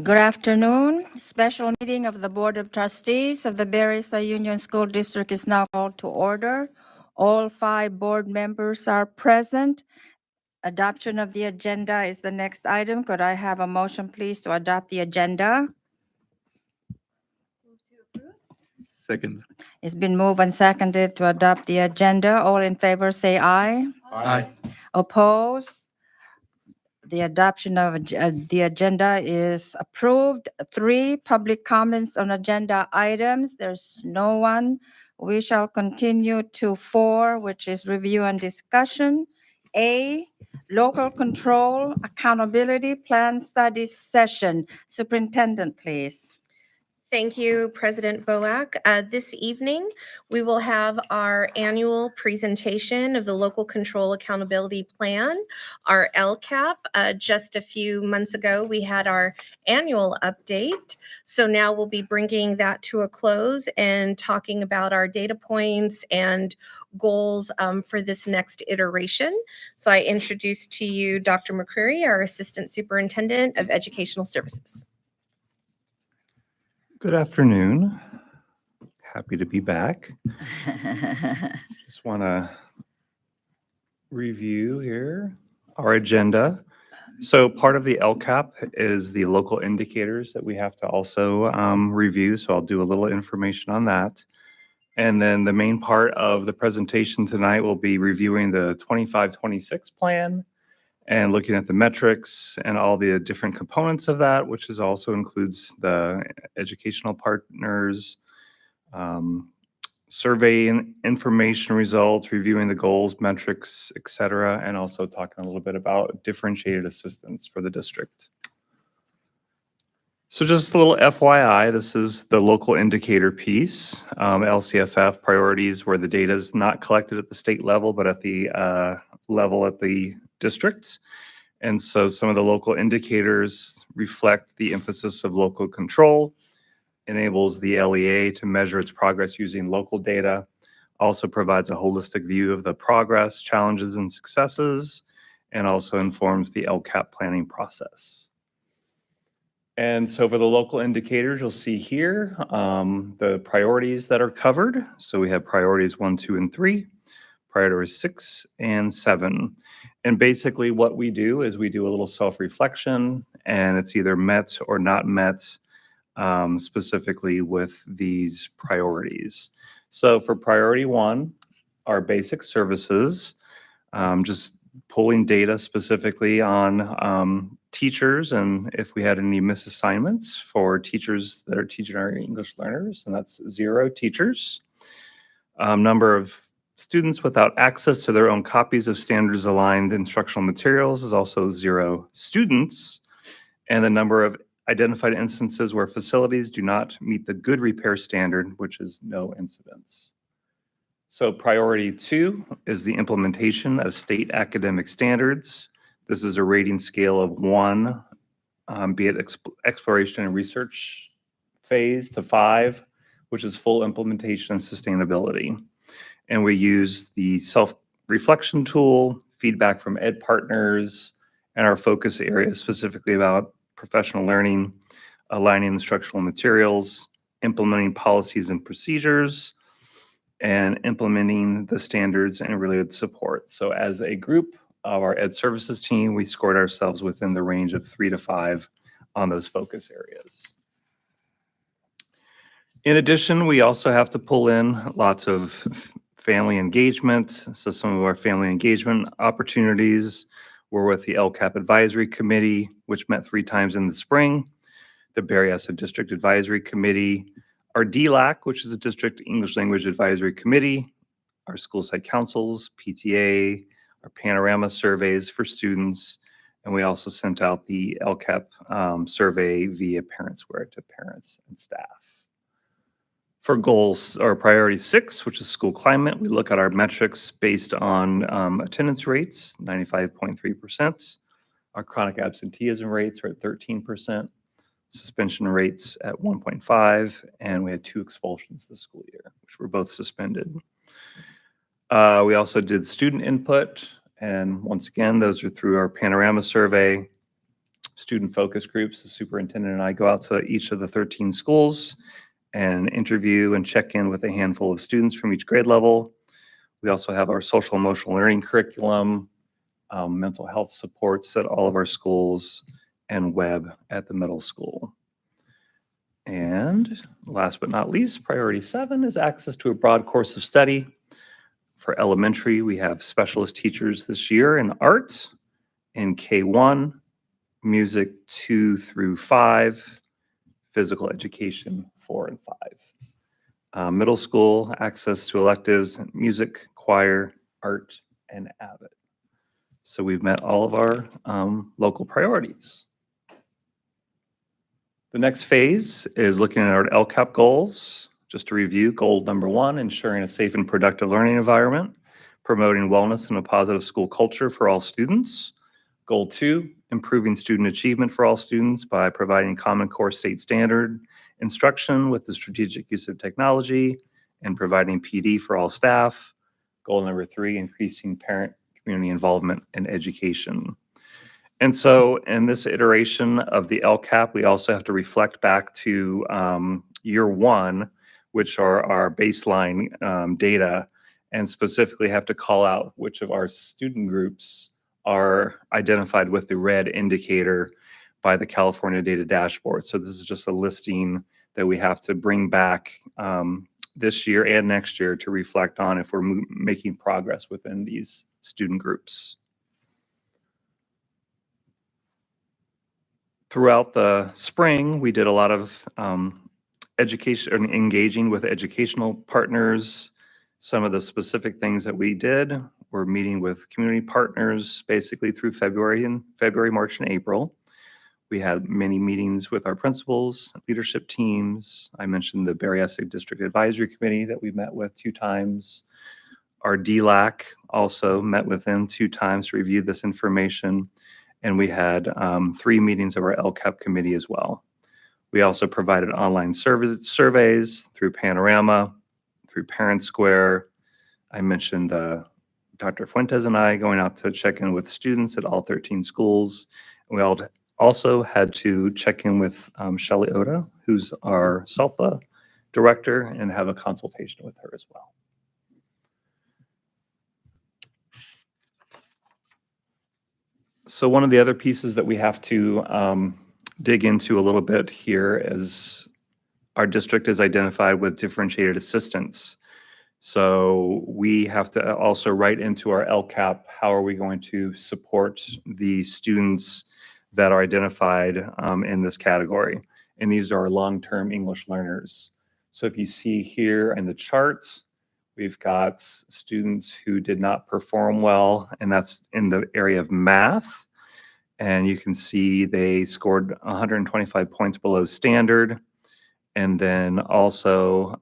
Good afternoon. Special meeting of the Board of Trustees of the Berryessa Union School District is now called to order. All 5 board members are present. Adoption of the agenda is the next item. Could I have a motion, please, to adopt the agenda? Second. It's been moved and seconded to adopt the agenda. All in favor, say aye. Aye. Opposed? The adoption of the agenda is approved. 3, public comments on agenda items. There's no one. We shall continue to 4, which is review and discussion. A, local control accountability plan study session. Superintendent, please. Thank you, President Boak. This evening, we will have our annual presentation of the Local Control Accountability Plan, our LCAP. Just a few months ago, we had our annual update. So now we'll be bringing that to a close and talking about our data points and goals for this next iteration. So I introduce to you Dr. McCreary, our Assistant Superintendent of Educational Services. Good afternoon. Happy to be back. Just want to review here our agenda. So part of the LCAP is the local indicators that we have to also review. So I'll do a little information on that. And then the main part of the presentation tonight will be reviewing the 25-26 plan and looking at the metrics and all the different components of that, which is also includes the educational partners, survey and information results, reviewing the goals, metrics, et cetera, and also talking a little bit about differentiated assistance for the district. So just a little FYI, this is the local indicator piece, LCFF priorities where the data is not collected at the state level, but at the level at the district. And so some of the local indicators reflect the emphasis of local control, enables the LEA to measure its progress using local data, also provides a holistic view of the progress, challenges, and successes, and also informs the LCAP planning process. And so for the local indicators, you'll see here the priorities that are covered. So we have priorities 1, 2, and 3, priorities 6 and 7. And basically what we do is we do a little self-reflection, and it's either met or not met specifically with these priorities. So for priority 1, our basic services, just pulling data specifically on teachers and if we had any misassignments for teachers that are teaching our English learners, and that's 0 teachers. Number of students without access to their own copies of standards aligned instructional materials is also 0 students. And the number of identified instances where facilities do not meet the good repair standard, which is no incidents. So priority 2 is the implementation of state academic standards. This is a rating scale of 1, be it exploration and research phase, to 5, which is full implementation and sustainability. And we use the self-reflection tool, feedback from ed partners, and our focus areas specifically about professional learning, aligning instructional materials, implementing policies and procedures, and implementing the standards and related support. So as a group of our ed services team, we scored ourselves within the range of 3 to 5 on those focus areas. In addition, we also have to pull in lots of family engagement. So some of our family engagement opportunities were with the LCAP Advisory Committee, which met 3 times in the spring, the Berryessa District Advisory Committee, our DLAC, which is a District English Language Advisory Committee, our school site councils, PTA, our panorama surveys for students, and we also sent out the LCAP survey via ParentsWare to parents and staff. For goals or priority 6, which is school climate, we look at our metrics based on attendance rates, 95.3%. Our chronic absenteeism rates are at 13%. Suspension rates at 1.5, and we had 2 expulsions this school year, which were both suspended. We also did student input, and once again, those are through our panorama survey. student focus groups. The superintendent and I go out to each of the 13 schools and interview and check in with a handful of students from each grade level. We also have our social emotional learning curriculum, mental health supports at all of our schools, and web at the middle school. And last but not least, priority 7 is access to a broad course of study. For elementary, we have specialist teachers this year in art, in K1, music 2 through 5, physical education 4 and 5. Middle school, access to electives, music, choir, art, and AVID. So we've met all of our local priorities. The next phase is looking at our LCAP goals. Just to review, goal number 1, ensuring a safe and productive learning environment, promoting wellness and a positive school culture for all students. Goal 2, improving student achievement for all students by providing common core state standard instruction with the strategic use of technology and providing PD for all staff. Goal number 3, increasing parent community involvement in education. And so in this iteration of the LCAP, we also have to reflect back to year 1, which are our baseline data, and specifically have to call out which of our student groups are identified with the red indicator by the California Data Dashboard. So this is just a listing that we have to bring back this year and next year to reflect on if we're making progress within these student groups. Throughout the spring, we did a lot of education, engaging with educational partners. Some of the specific things that we did were meeting with community partners basically through February, March, and April. We had many meetings with our principals, leadership teams. I mentioned the Berryessa District Advisory Committee that we met with 2 times. Our DLAC also met with them 2 times to review this information. And we had 3 meetings of our LCAP committee as well. We also provided online surveys through Panorama, through Parent Square. I mentioned Dr. Fuentes and I going out to check in with students at all 13 schools. We also had to check in with Shelley Oda, who's our SELPA director, and have a consultation with her as well. So one of the other pieces that we have to dig into a little bit here is our district is identified with differentiated assistance. So we have to also write into our LCAP, how are we going to support the students that are identified in this category? And these are our long-term English learners. So if you see here in the charts, we've got students who did not perform well, and that's in the area of math. And you can see they scored 125 points below standard. And then also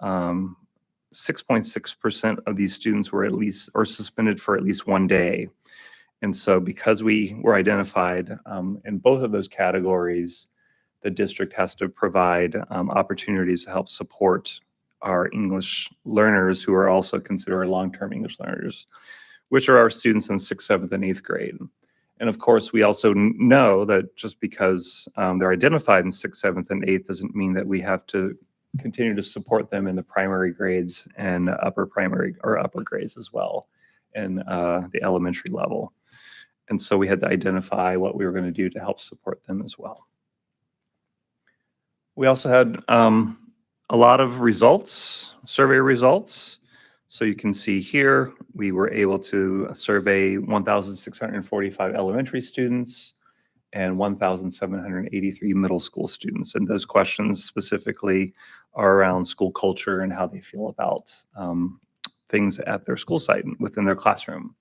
6.6% of these students were suspended for at least 1 day. And so because we were identified in both of those categories, the district has to provide opportunities to help support our English learners who are also considered long-term English learners, which are our students in 6th, 7th, and 8th grade. And of course, we also know that just because they're identified in 6th, 7th, and 8th doesn't mean that we have to continue to support them in the primary grades and upper grades as well in the elementary level. And so we had to identify what we were going to do to help support them as well. We also had a lot of results, survey results. So you can see here, we were able to survey 1,645 elementary students and 1,783 middle school students. And those questions specifically are around school culture and how they feel about things at their school site and within their classroom.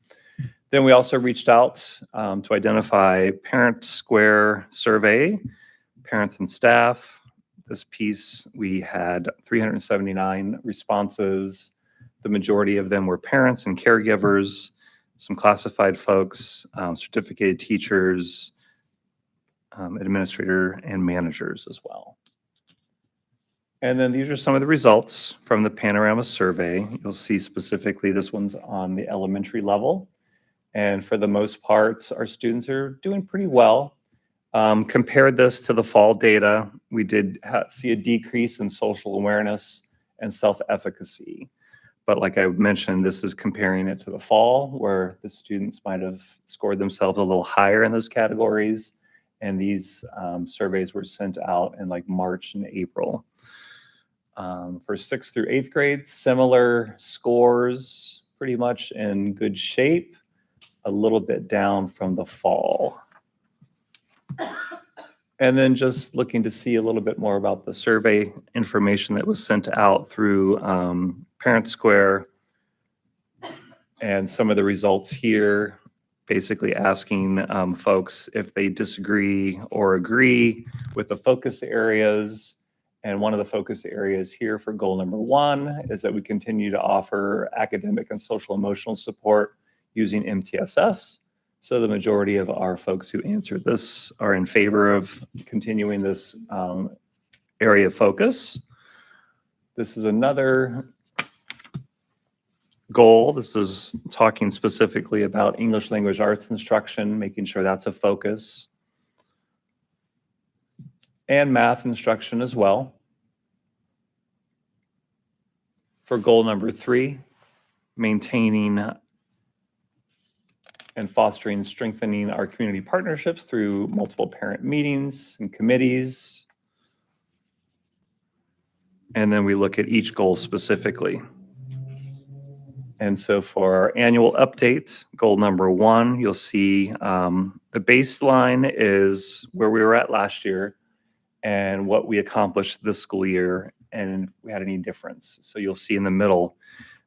Then we also reached out to identify Parent Square survey, parents and staff. This piece, we had 379 responses. The majority of them were parents and caregivers, some classified folks, certificated teachers, administrator, and managers as well. And then these are some of the results from the Panorama survey. You'll see specifically this one's on the elementary level. And for the most part, our students are doing pretty well. Compared this to the fall data, we did see a decrease in social awareness and self-efficacy. But like I mentioned, this is comparing it to the fall, where the students might have scored themselves a little higher in those categories. And these surveys were sent out in like March and April. For 6th through 8th grade, similar scores, pretty much in good shape, a little bit down from the fall. And then just looking to see a little bit more about the survey information that was sent out through Parent Square, and some of the results here, basically asking folks if they disagree or agree with the focus areas. And one of the focus areas here for goal number 1 is that we continue to offer academic and social emotional support using MTSS. So the majority of our folks who answered this are in favor of continuing this area of focus. This is another goal. This is talking specifically about English language arts instruction, making sure that's a focus. And math instruction as well. For goal number 3, maintaining and fostering, strengthening our community partnerships through multiple parent meetings and committees. And then we look at each goal specifically. And so for our annual update, goal number 1, you'll see the baseline is where we were at last year and what we accomplished this school year, and if we had any difference. So you'll see in the middle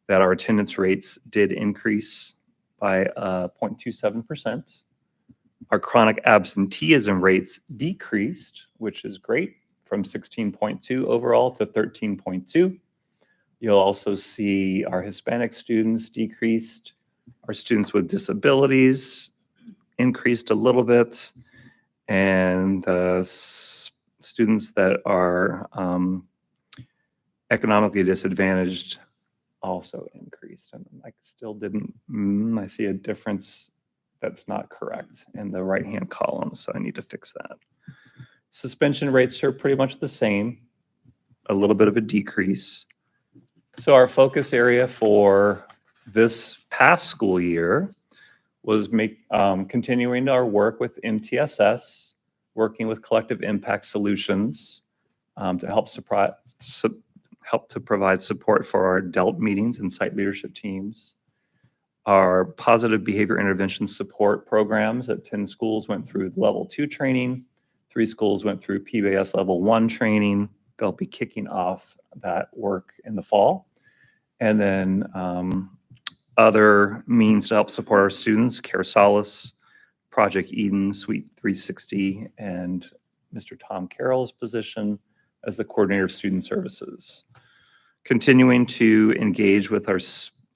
that our attendance rates did increase by 0.27%. Our chronic absenteeism rates decreased, which is great, from 16.2 overall to 13.2. You'll also see our Hispanic students decreased. Our students with disabilities increased a little bit. And the students that are economically disadvantaged also increased. And I still didn't, I see a difference that's not correct in the right-hand column, so I need to fix that. Suspension rates are pretty much the same, a little bit of a decrease. So our focus area for this past school year was continuing our work with MTSS, working with collective impact solutions to help to provide support for our adult meetings and site leadership teams. Our positive behavior intervention support programs at 10 schools went through level 2 training. 3 schools went through PBS level 1 training. They'll be kicking off that work in the fall. And then other means to help support our students, Care Solace, Project Eden, Suite 360, and Mr. Tom Carroll's position as the coordinator of student services. Continuing to engage with our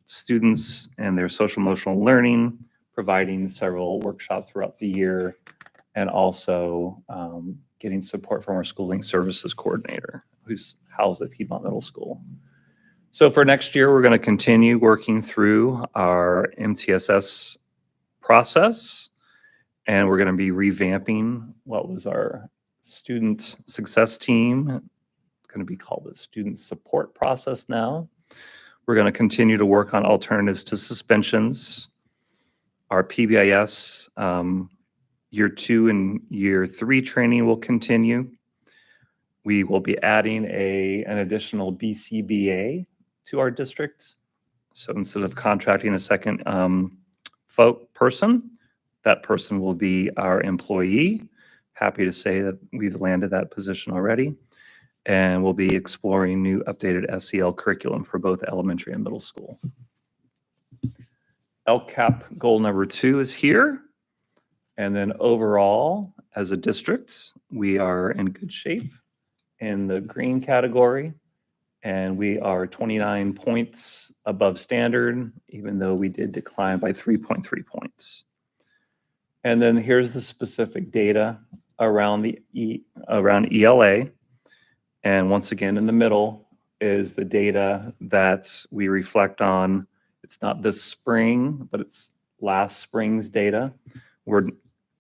students and their social emotional learning, providing several workshops throughout the year, and also getting support from our schooling services coordinator, who's housed at Piedmont Middle School. So for next year, we're going to continue working through our MTSS process, and we're going to be revamping what was our student success team. It's going to be called the student support process now. We're going to continue to work on alternatives to suspensions. Our PBIS year 2 and year 3 training will continue. We will be adding an additional BCBA to our district. So instead of contracting a second person, that person will be our employee. Happy to say that we've landed that position already. And we'll be exploring new updated SEL curriculum for both elementary and middle school. LCAP goal number 2 is here. And then overall, as a district, we are in good shape in the green category. And we are 29 points above standard, even though we did decline by 3.3 points. And then here's the specific data around around ELA. And once again, in the middle is the data that we reflect on. It's not this spring, but it's last spring's data. We're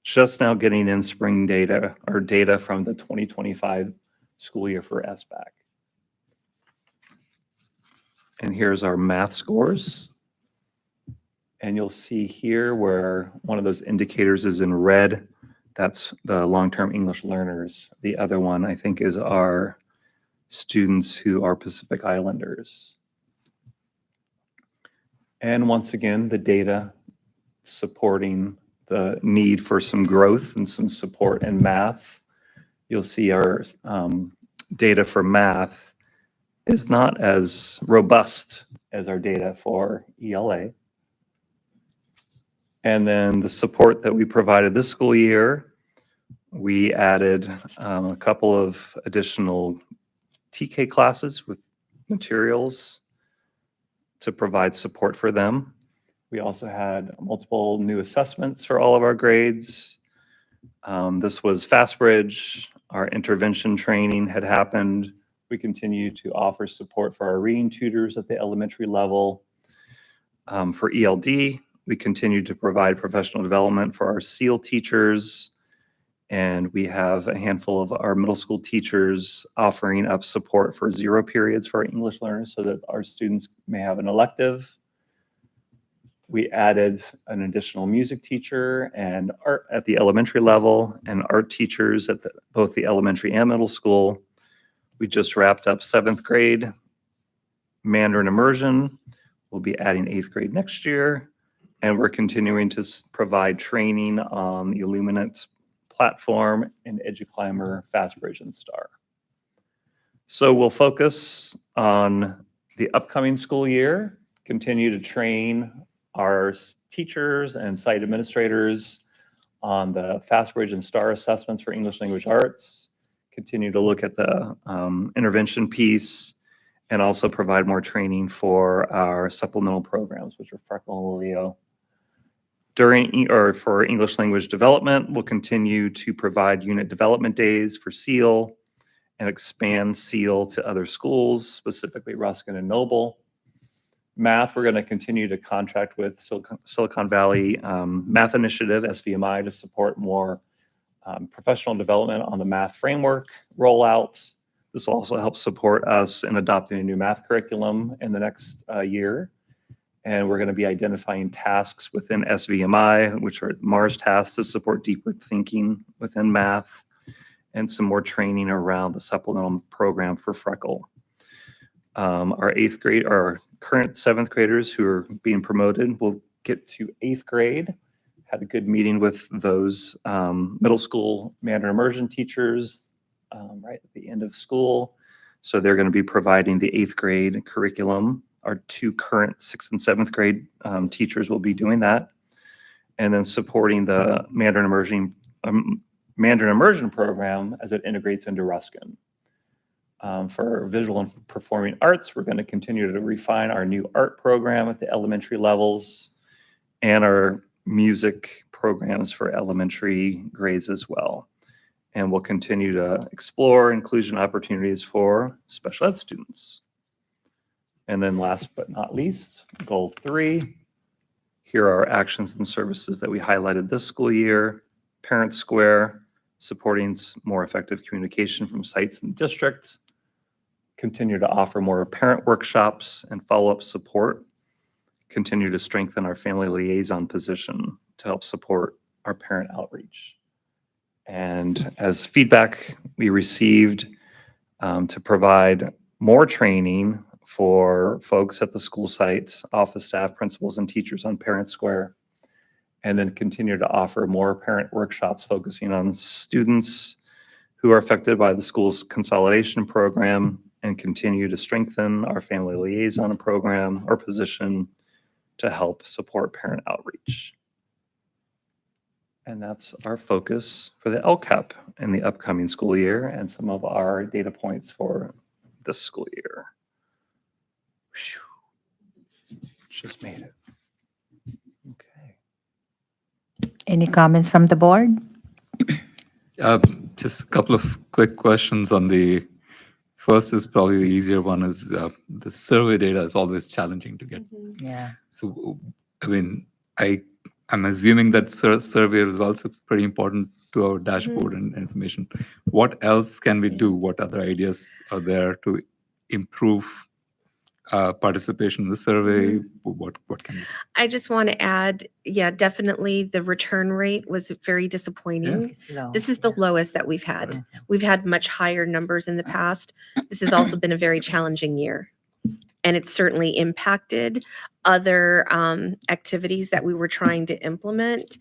just now getting in spring data or data from the 2025 school year for SBAC. And here's our math scores. And you'll see here where one of those indicators is in red. That's the long-term English learners. The other one, I think, is our students who are Pacific Islanders. And once again, the data supporting the need for some growth and some support in math. You'll see our data for math is not as robust as our data for ELA. And then the support that we provided this school year, we added a couple of additional TK classes with materials to provide support for them. We also had multiple new assessments for all of our grades. This was FastBridge. Our intervention training had happened. We continue to offer support for our reading tutors at the elementary level. For ELD, we continue to provide professional development for our SEAL teachers. And we have a handful of our middle school teachers offering up support for 0 periods for our English learners so that our students may have an elective. We added an additional music teacher and art at the elementary level and art teachers at both the elementary and middle school. We just wrapped up 7th grade Mandarin immersion. We'll be adding 8th grade next year. And we're continuing to provide training on the Illuminate platform and EduClimber, FastBridge, and STAR. So we'll focus on the upcoming school year, continue to train our teachers and site administrators on the FastBridge and STAR assessments for English language arts, continue to look at the intervention piece, and also provide more training for our supplemental programs, which are Freckle and Leo. For English language development, we'll continue to provide unit development days for SEAL and expand SEAL to other schools, specifically Ruskin and Noble. Math, we're going to continue to contract with Silicon Valley Math Initiative, SVMI, to support more professional development on the math framework rollout. This will also help support us in adopting a new math curriculum in the next year. And we're going to be identifying tasks within SVMI, which are Mars tasks to support deeper thinking within math, and some more training around the supplemental program for Freckle. Our current 7th graders who are being promoted will get to 8th grade. Had a good meeting with those middle school Mandarin immersion teachers right at the end of school. So they're going to be providing the 8th grade curriculum. Our 2 current 6th and 7th grade teachers will be doing that. And then supporting the Mandarin immersion program as it integrates into Ruskin. For visual and performing arts, we're going to continue to refine our new art program at the elementary levels and our music programs for elementary grades as well. And we'll continue to explore inclusion opportunities for special ed students. And then last but not least, goal 3, here are our actions and services that we highlighted this school year. Parent Square, supporting more effective communication from sites and districts. Continue to offer more parent workshops and follow-up support. Continue to strengthen our family liaison position to help support our parent outreach. And as feedback we received to provide more training for folks at the school sites, office staff, principals, and teachers on Parent Square, and then continue to offer more parent workshops focusing on students who are affected by the school's consolidation program, and continue to strengthen our family liaison program or position to help support parent outreach. And that's our focus for the LCAP in the upcoming school year and some of our data points for this school year. Whew. Just made it. Okay. Any comments from the board? Just a couple of quick questions on the first is probably the easier one is the survey data is always challenging to get. Yeah. So, I mean, I I'm assuming that survey is also pretty important to our dashboard and information. What else can we do? What other ideas are there to improve participation in the survey? What can we do? I just want to add, yeah, definitely the return rate was very disappointing. It's low. This is the lowest that we've had. Right. We've had much higher numbers in the past. This has also been a very challenging year. And it's certainly impacted other activities that we were trying to implement.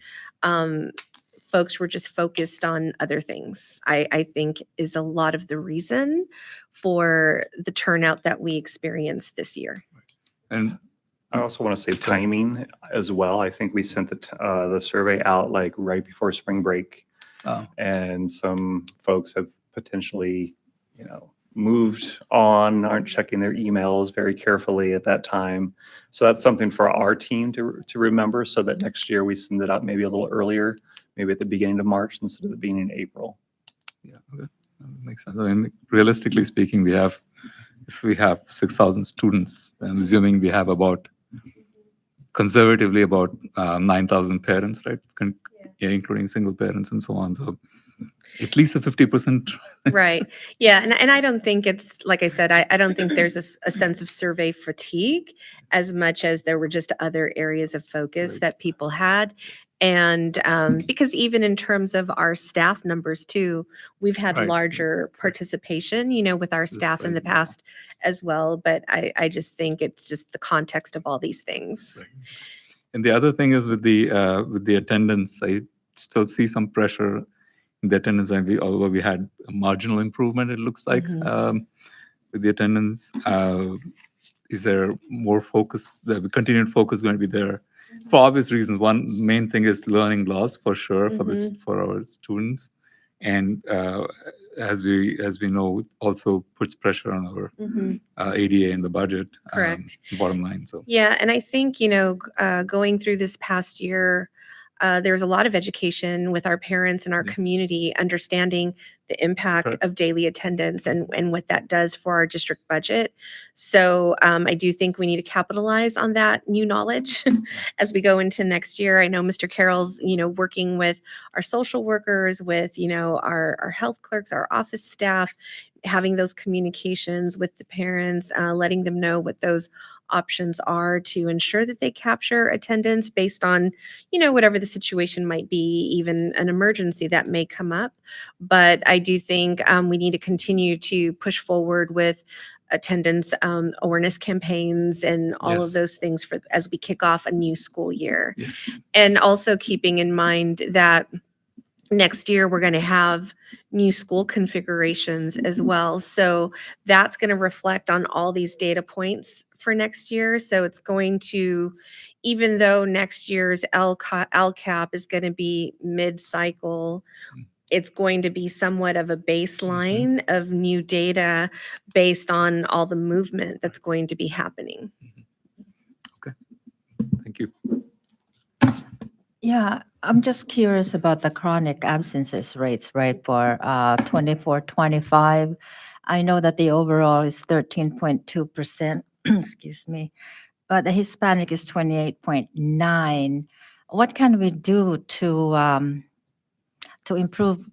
Folks were just focused on other things, I think is a lot of the reason for the turnout that we experienced this year. And I also want to say timing as well. I think we sent the survey out like right before spring break, and some folks have potentially, moved on, aren't checking their emails very carefully at that time. So that's something for our team to remember, so that next year we send it out maybe a little earlier, maybe at the beginning of March instead of it being in April. yeah, okay. That makes sense. I mean, realistically speaking, if we have 6,000 students, I'm assuming we have conservatively about 9,000 parents, right? Yeah, including single parents and so on. So at least a 50%. Right. Yeah. And I don't think it's, like I said, I don't think there's a sense of survey fatigue as much as there were just other areas of focus Right. that people had. And because even in terms of our staff numbers too, we've had Right. larger participation, with our staff in the Surprising. past as well. But I just think it's just the context of all these things. Right. And the other thing is with the attendance, I still see some pressure in the attendance. And although we had a marginal improvement, it looks like with the attendance. Is there more focus? The continued focus going to be there for obvious reasons. One main thing is learning loss for sure for our students, and as we know, also puts pressure on our ADA in the budget. Correct. Bottom line. So Yeah, and I think, going through this past year, there's a lot of education with our parents and our Yes. community, understanding the impact Correct. of daily attendance and what that does for our district budget. So I do think we need to capitalize on that new knowledge as we go into next year. I know Mr. Carroll's, working with our social workers, with, our health clerks, our office staff, having those communications with the parents, letting them know what those options are to ensure that they capture attendance based on, whatever the situation might be, even an emergency that may come up. But I do think we need to continue to push forward with attendance awareness campaigns and all of Yes. those things as we kick off a new school year. Yeah. And also keeping in mind that next year, we're going to have new school configurations as well. So that's going to reflect on all these data points for next year. So it's going to, even though next year's LCAP is going to be mid-cycle, it's going to be somewhat of a baseline of new data based on all the movement that's going to be happening. thank you. Yeah, I'm just curious about the chronic absences rates, right, for 24, 25. I know that the overall is 13.2%, excuse me, but the Hispanic is 28.9. What can we do to improve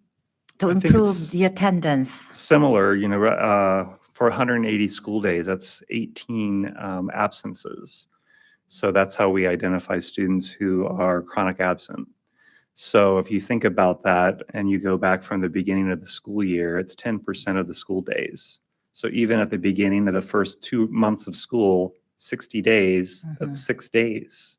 I think it's the attendance? Similar, for 180 school days, that's 18 absences. So that's how we identify students who are chronic absent. So if you think about that and you go back from the beginning of the school year, it's 10% of the school days. So even at the beginning of the first 2 months of school, 60 days, that's 6 days.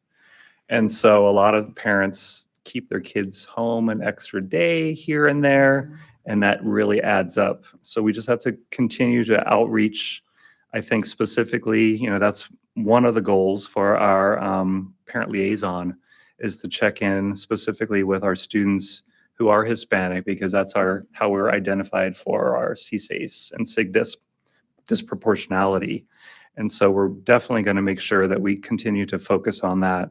And so a lot of parents keep their kids home an extra day here and there, and that really adds up. So we just have to continue to outreach. I think specifically, that's one of the goals for our parent liaison, is to check in specifically with our students who are Hispanic, because that's how we're identified for our CSACE and SIG disproportionality. And so we're definitely going to make sure that we continue to focus on that.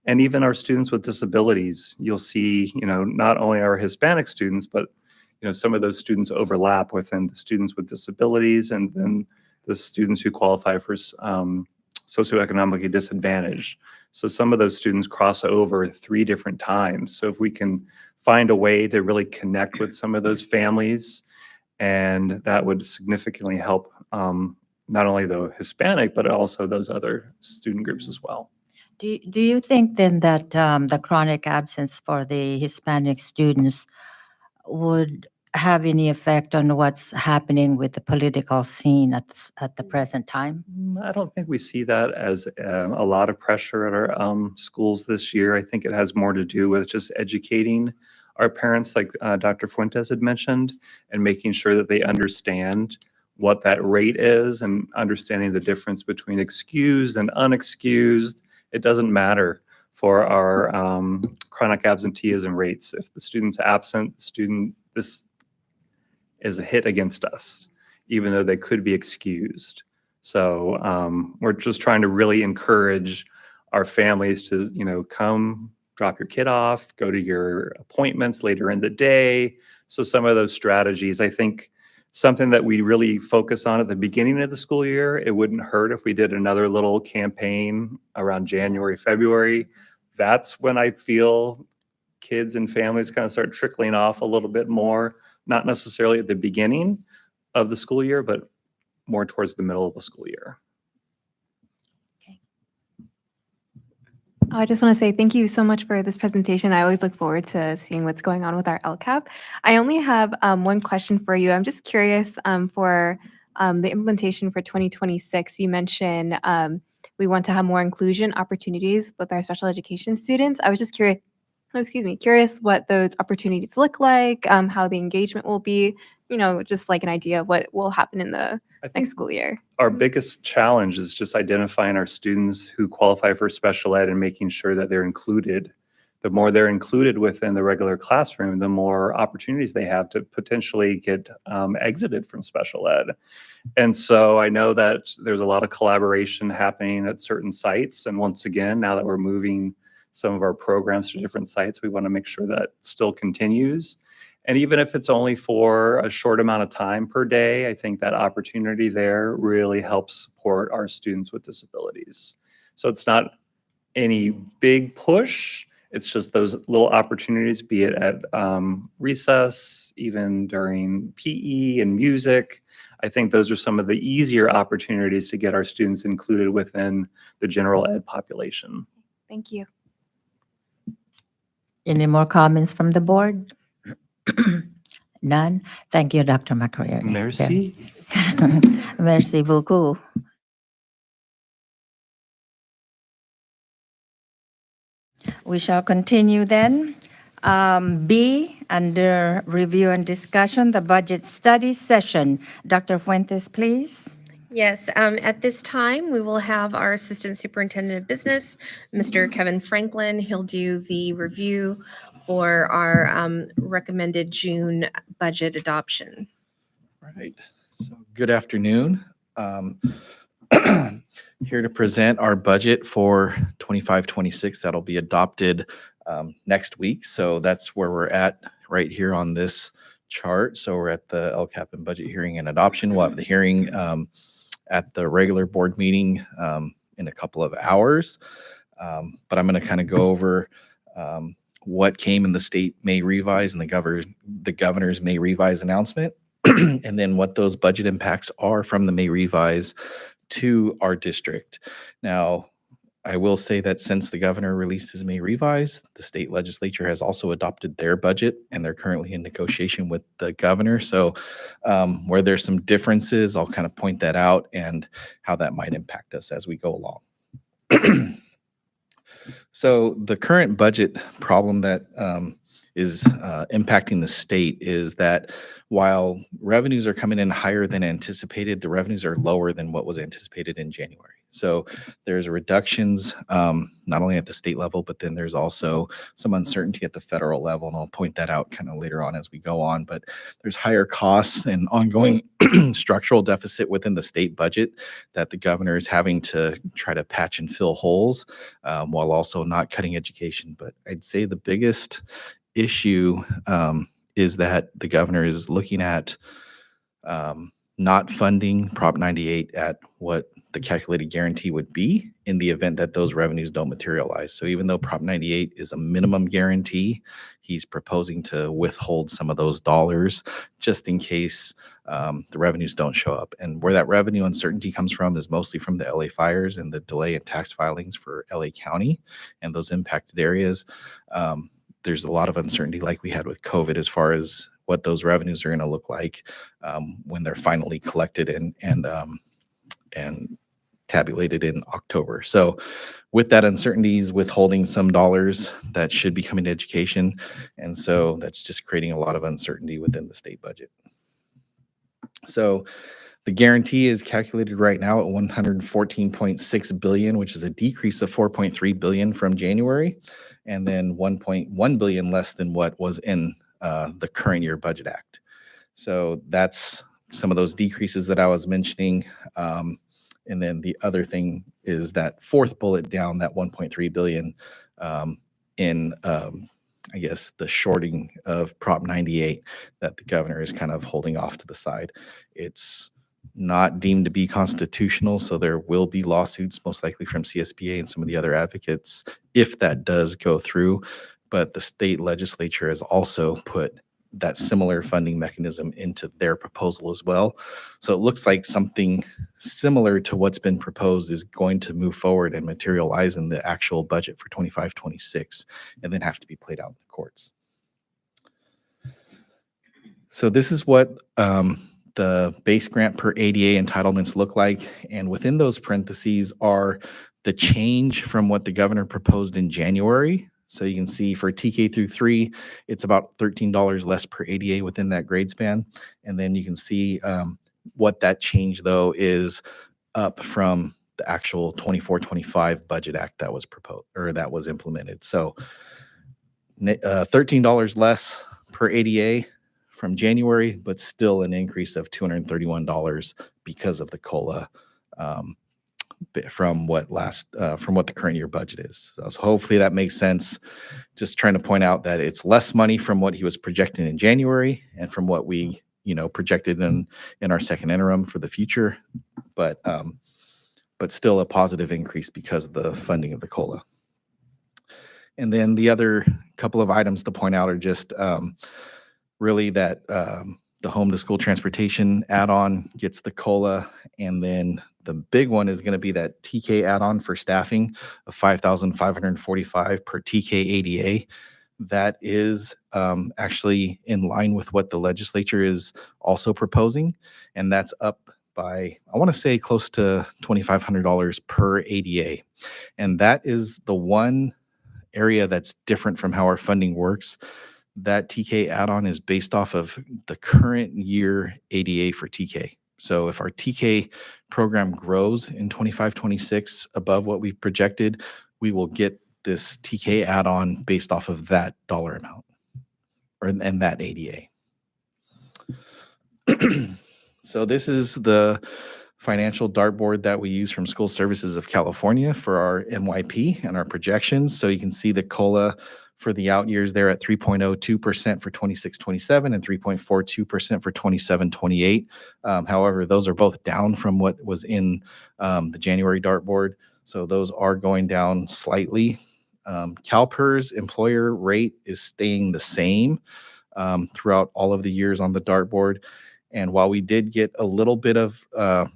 And even our students with disabilities, you'll see, not only our Hispanic students, but, some of those students overlap within the students with disabilities and then the students who qualify for socioeconomically disadvantaged. So some of those students cross over 3 different times. So if we can find a way to really connect with some of those families, and that would significantly help not only the Hispanic, but also those other student groups as well. Do you think then that the chronic absence for the Hispanic students would have any effect on what's happening with the political scene at the present time? I don't think we see that as a lot of pressure at our schools this year. I think it has more to do with just educating our parents, like Dr. Fuentes had mentioned, and making sure that they understand what that rate is and understanding the difference between excused and unexcused. It doesn't matter for our chronic absenteeism rates. If the student's absent, this is a hit against us, even though they could be excused. So we're just trying to really encourage our families to, come drop your kid off, go to your appointments later in the day. So some of those strategies, I think something that we really focus on at the beginning of the school year, it wouldn't hurt if we did another little campaign around January, February. That's when I feel kids and families kind of start trickling off a little bit more, not necessarily at the beginning of the school year, but more towards the middle of the school year. I just want to say thank you so much for this presentation. I always look forward to seeing what's going on with our LCAP. I only have one question for you. I'm just curious for the implementation for 2026. You mentioned we want to have more inclusion opportunities with our special education students. I was just curious, curious what those opportunities look like, how the engagement will be, just like an idea of what will happen in the next school year. Our biggest challenge is just identifying our students who qualify for special ed and making sure that they're included. The more they're included within the regular classroom, the more opportunities they have to potentially get exited from special ed. And so I know that there's a lot of collaboration happening at certain sites. And once again, now that we're moving some of our programs to different sites, we want to make sure that still continues. And even if it's only for a short amount of time per day, I think that opportunity there really helps support our students with disabilities. So it's not any big push. It's just those little opportunities, be it at recess, even during PE and music. I think those are some of the easier opportunities to get our students included within the general ed population. Thank you. Any more comments from the board? None? Thank you, Dr. McCreary. Merci. Merci beaucoup. We shall continue then. B, under review and discussion, the budget study session. Dr. Fuentes, please. Yes, at this time, we will have our Assistant Superintendent of Business, Mr. Kevin Franklin. He'll do the review for our recommended June budget adoption. Right. So good afternoon. Here to present our budget for 25-26 that'll be adopted next week. So that's where we're at right here on this chart. So we're at the LCAP and budget hearing and adoption. We'll have the hearing at the regular board meeting in a couple of hours. But I'm going to kind of go over what came in the state May revise and the governor's May revise announcement, and then what those budget impacts are from the May revise to our district. Now, I will say that since the governor released his May revise, the state legislature has also adopted their budget, and they're currently in negotiation with the governor. So where there's some differences, I'll kind of point that out and how that might impact us as we go along. So the current budget problem that is impacting the state is that while revenues are coming in higher than anticipated, the revenues are lower than what was anticipated in January. So there's reductions not only at the state level, but then there's also some uncertainty at the federal level. And I'll point that out kind of later on as we go on. But there's higher costs and ongoing structural deficit within the state budget that the governor is having to try to patch and fill holes while also not cutting education. But I'd say the biggest issue is that the governor is looking at not funding Prop 98 at what the calculated guarantee would be in the event that those revenues don't materialize. So even though Prop 98 is a minimum guarantee, he's proposing to withhold some of those dollars just in case the revenues don't show up. And where that revenue uncertainty comes from is mostly from the LA fires and the delay in tax filings for LA County and those impacted areas. There's a lot of uncertainty like we had with COVID as far as what those revenues are going to look like when they're finally collected and tabulated in October. So with that uncertainty, he's withholding some dollars that should be coming to education. And so that's just creating a lot of uncertainty within the state budget. So the guarantee is calculated right now at 114.6 billion, which is a decrease of 4.3 billion from January, and then 1.1 billion less than what was in the current year budget act. So that's some of those decreases that I was mentioning. And then the other thing is that fourth bullet down, that 1.3 billion in I guess the shorting of Prop 98 that the governor is kind of holding off to the side. It's not deemed to be constitutional, so there will be lawsuits most likely from CSBA and some of the other advocates if that does go through. But the state legislature has also put that similar funding mechanism into their proposal as well. So it looks like something similar to what's been proposed is going to move forward and materialize in the actual budget for 25-26 and then have to be played out in the courts. So this is what the base grant per ADA entitlements look like. And within those parentheses are the change from what the governor proposed in January. So you can see for TK through 3, it's about $13 less per ADA within that grade span. And then you can see what that change, though, is up from the actual 24-25 budget act that was proposed or that was implemented. So $13 less per ADA from January, but still an increase of $231 because of the COLA from what the current year budget is. So hopefully that makes sense. Just trying to point out that it's less money from what he was projecting in January and from what we projected in our second interim for the future, but still a positive increase because of the funding of the COLA. And then the other couple of items to point out are just really that the home to school transportation add-on gets the COLA, and then the big one is going to be that TK add-on for staffing of $5,545 per TK ADA. That is actually in line with what the legislature is also proposing, and that's up by, I want to say, close to $2,500 per ADA. And that is the one area that's different from how our funding works. That TK add-on is based off of the current year ADA for TK. So if our TK program grows in 25-26 above what we've projected, we will get this TK add-on based off of that dollar amount and that ADA. So this is the financial dartboard that we use from School Services of California for our MYP and our projections. So you can see the COLA for the out years there at 3.02% for 26-27 and 3.42% for 27-28. However, those are both down from what was in the January dartboard. So those are going down slightly. CalPERS employer rate is staying the same throughout all of the years on the dartboard. And while we did get a little bit of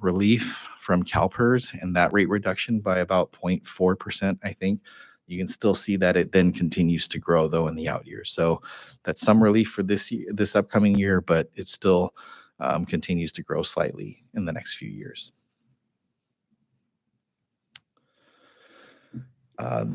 relief from CalPERS and that rate reduction by about 0.4%, I think, you can still see that it then continues to grow, though, in the out years. So that's some relief for this upcoming year, but it still continues to grow slightly in the next few years.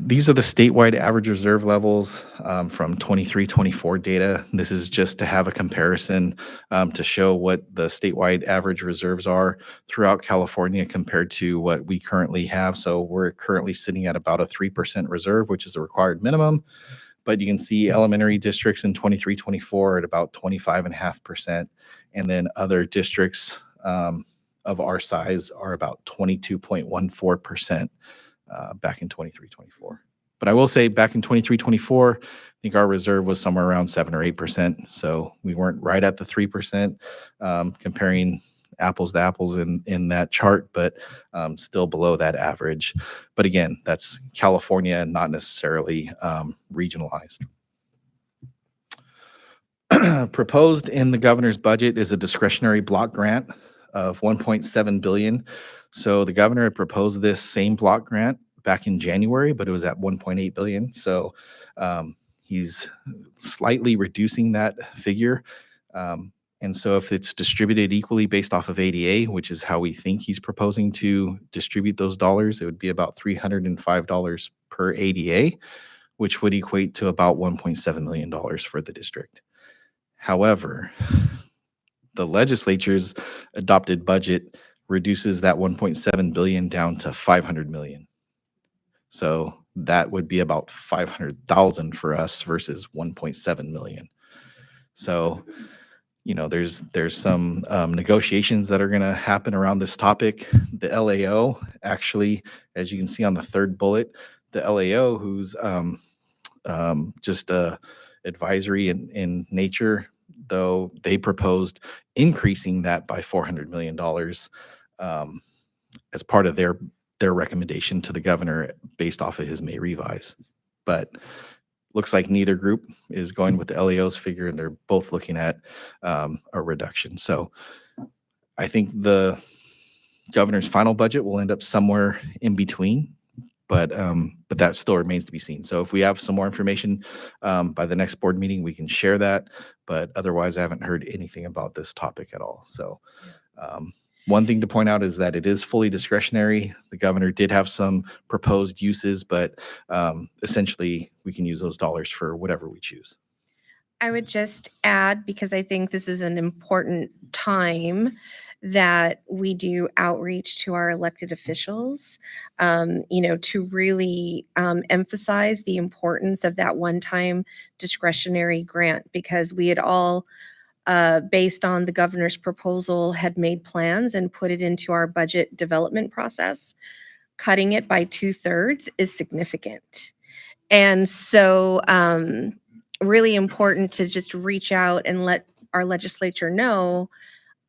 These are the statewide average reserve levels from 23-24 data. This is just to have a comparison to show what the statewide average reserves are throughout California compared to what we currently have. So we're currently sitting at about a 3% reserve, which is the required minimum. But you can see elementary districts in 23-24 at about 25.5%. And then other districts of our size are about 22.14%. Back in 23-24. But I will say back in 23-24, I think our reserve was somewhere around 7 or 8%. So we weren't right at the 3%. Comparing apples to apples in that chart, but still below that average. But again, that's California and not necessarily regionalized. Proposed in the governor's budget is a discretionary block grant of 1.7 billion. So the governor had proposed this same block grant back in January, but it was at 1.8 billion. So he's slightly reducing that figure. And so if it's distributed equally based off of ADA, which is how we think he's proposing to distribute those dollars, it would be about $305 per ADA, which would equate to about $1.7 million for the district. However, the legislature's adopted budget reduces that 1.7 billion down to 500 million. So that would be about 500,000 for us versus 1.7 million. So, you know, there's some negotiations that are going to happen around this topic. The LAO, actually, as you can see on the third bullet, the LAO, who's just advisory in nature, though they proposed increasing that by $400 million as part of their recommendation to the governor based off of his May revise. But looks like neither group is going with the LAO's figure, and they're both looking at a reduction. So I think the governor's final budget will end up somewhere in between, but that still remains to be seen. So if we have some more information by the next board meeting, we can share that. But otherwise, I haven't heard anything about this topic at all. So one thing to point out is that it is fully discretionary. The governor did have some proposed uses, but essentially we can use those dollars for whatever we choose. I would just add, because I think this is an important time, that we do outreach to our elected officials, to really emphasize the importance of that one-time discretionary grant, because we had all, based on the governor's proposal, had made plans and put it into our budget development process. Cutting it by 2/3 is significant. And so really important to just reach out and let our legislature know,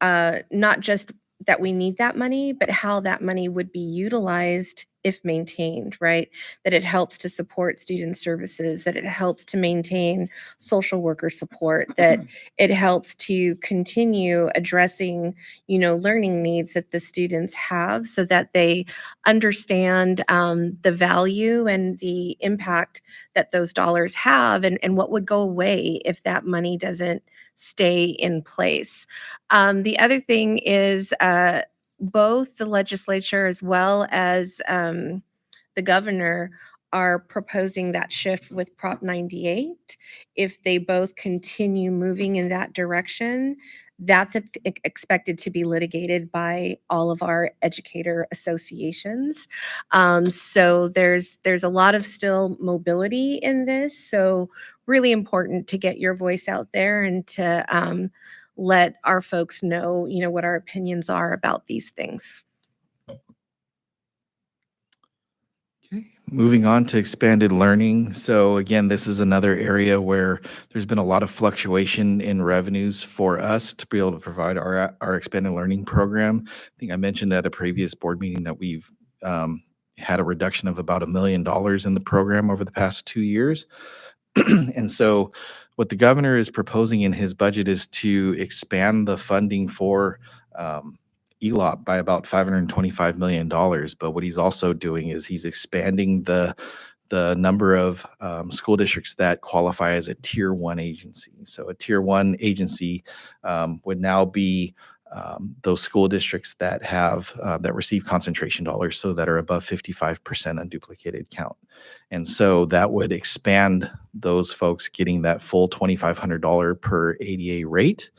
not just that we need that money, but how that money would be utilized if maintained, right? That it helps to support student services, that it helps to maintain social worker support, that it helps to continue addressing, learning needs that the students have, so that they understand the value and the impact that those dollars have, and what would go away if that money doesn't stay in place. The other thing is both the legislature as well as the governor are proposing that shift with Prop 98. If they both continue moving in that direction, that's expected to be litigated by all of our educator associations. So there's a lot of still mobility in this. So really important to get your voice out there and to let our folks know, what our opinions are about these things. Okay, moving on to expanded learning. So again, this is another area where there's been a lot of fluctuation in revenues for us to be able to provide our expanded learning program. I think I mentioned at a previous board meeting that we've had a reduction of about $1 million in the program over the past 2 years. And so what the governor is proposing in his budget is to expand the funding for ELOP by about $525 million. But what he's also doing is he's expanding the number of school districts that qualify as a Tier 1 agency. So a Tier 1 agency would now be those school districts that have that receive concentration dollars, so that are above 55% unduplicated count. And so that would expand those folks getting that full $2,500 per ADA rate.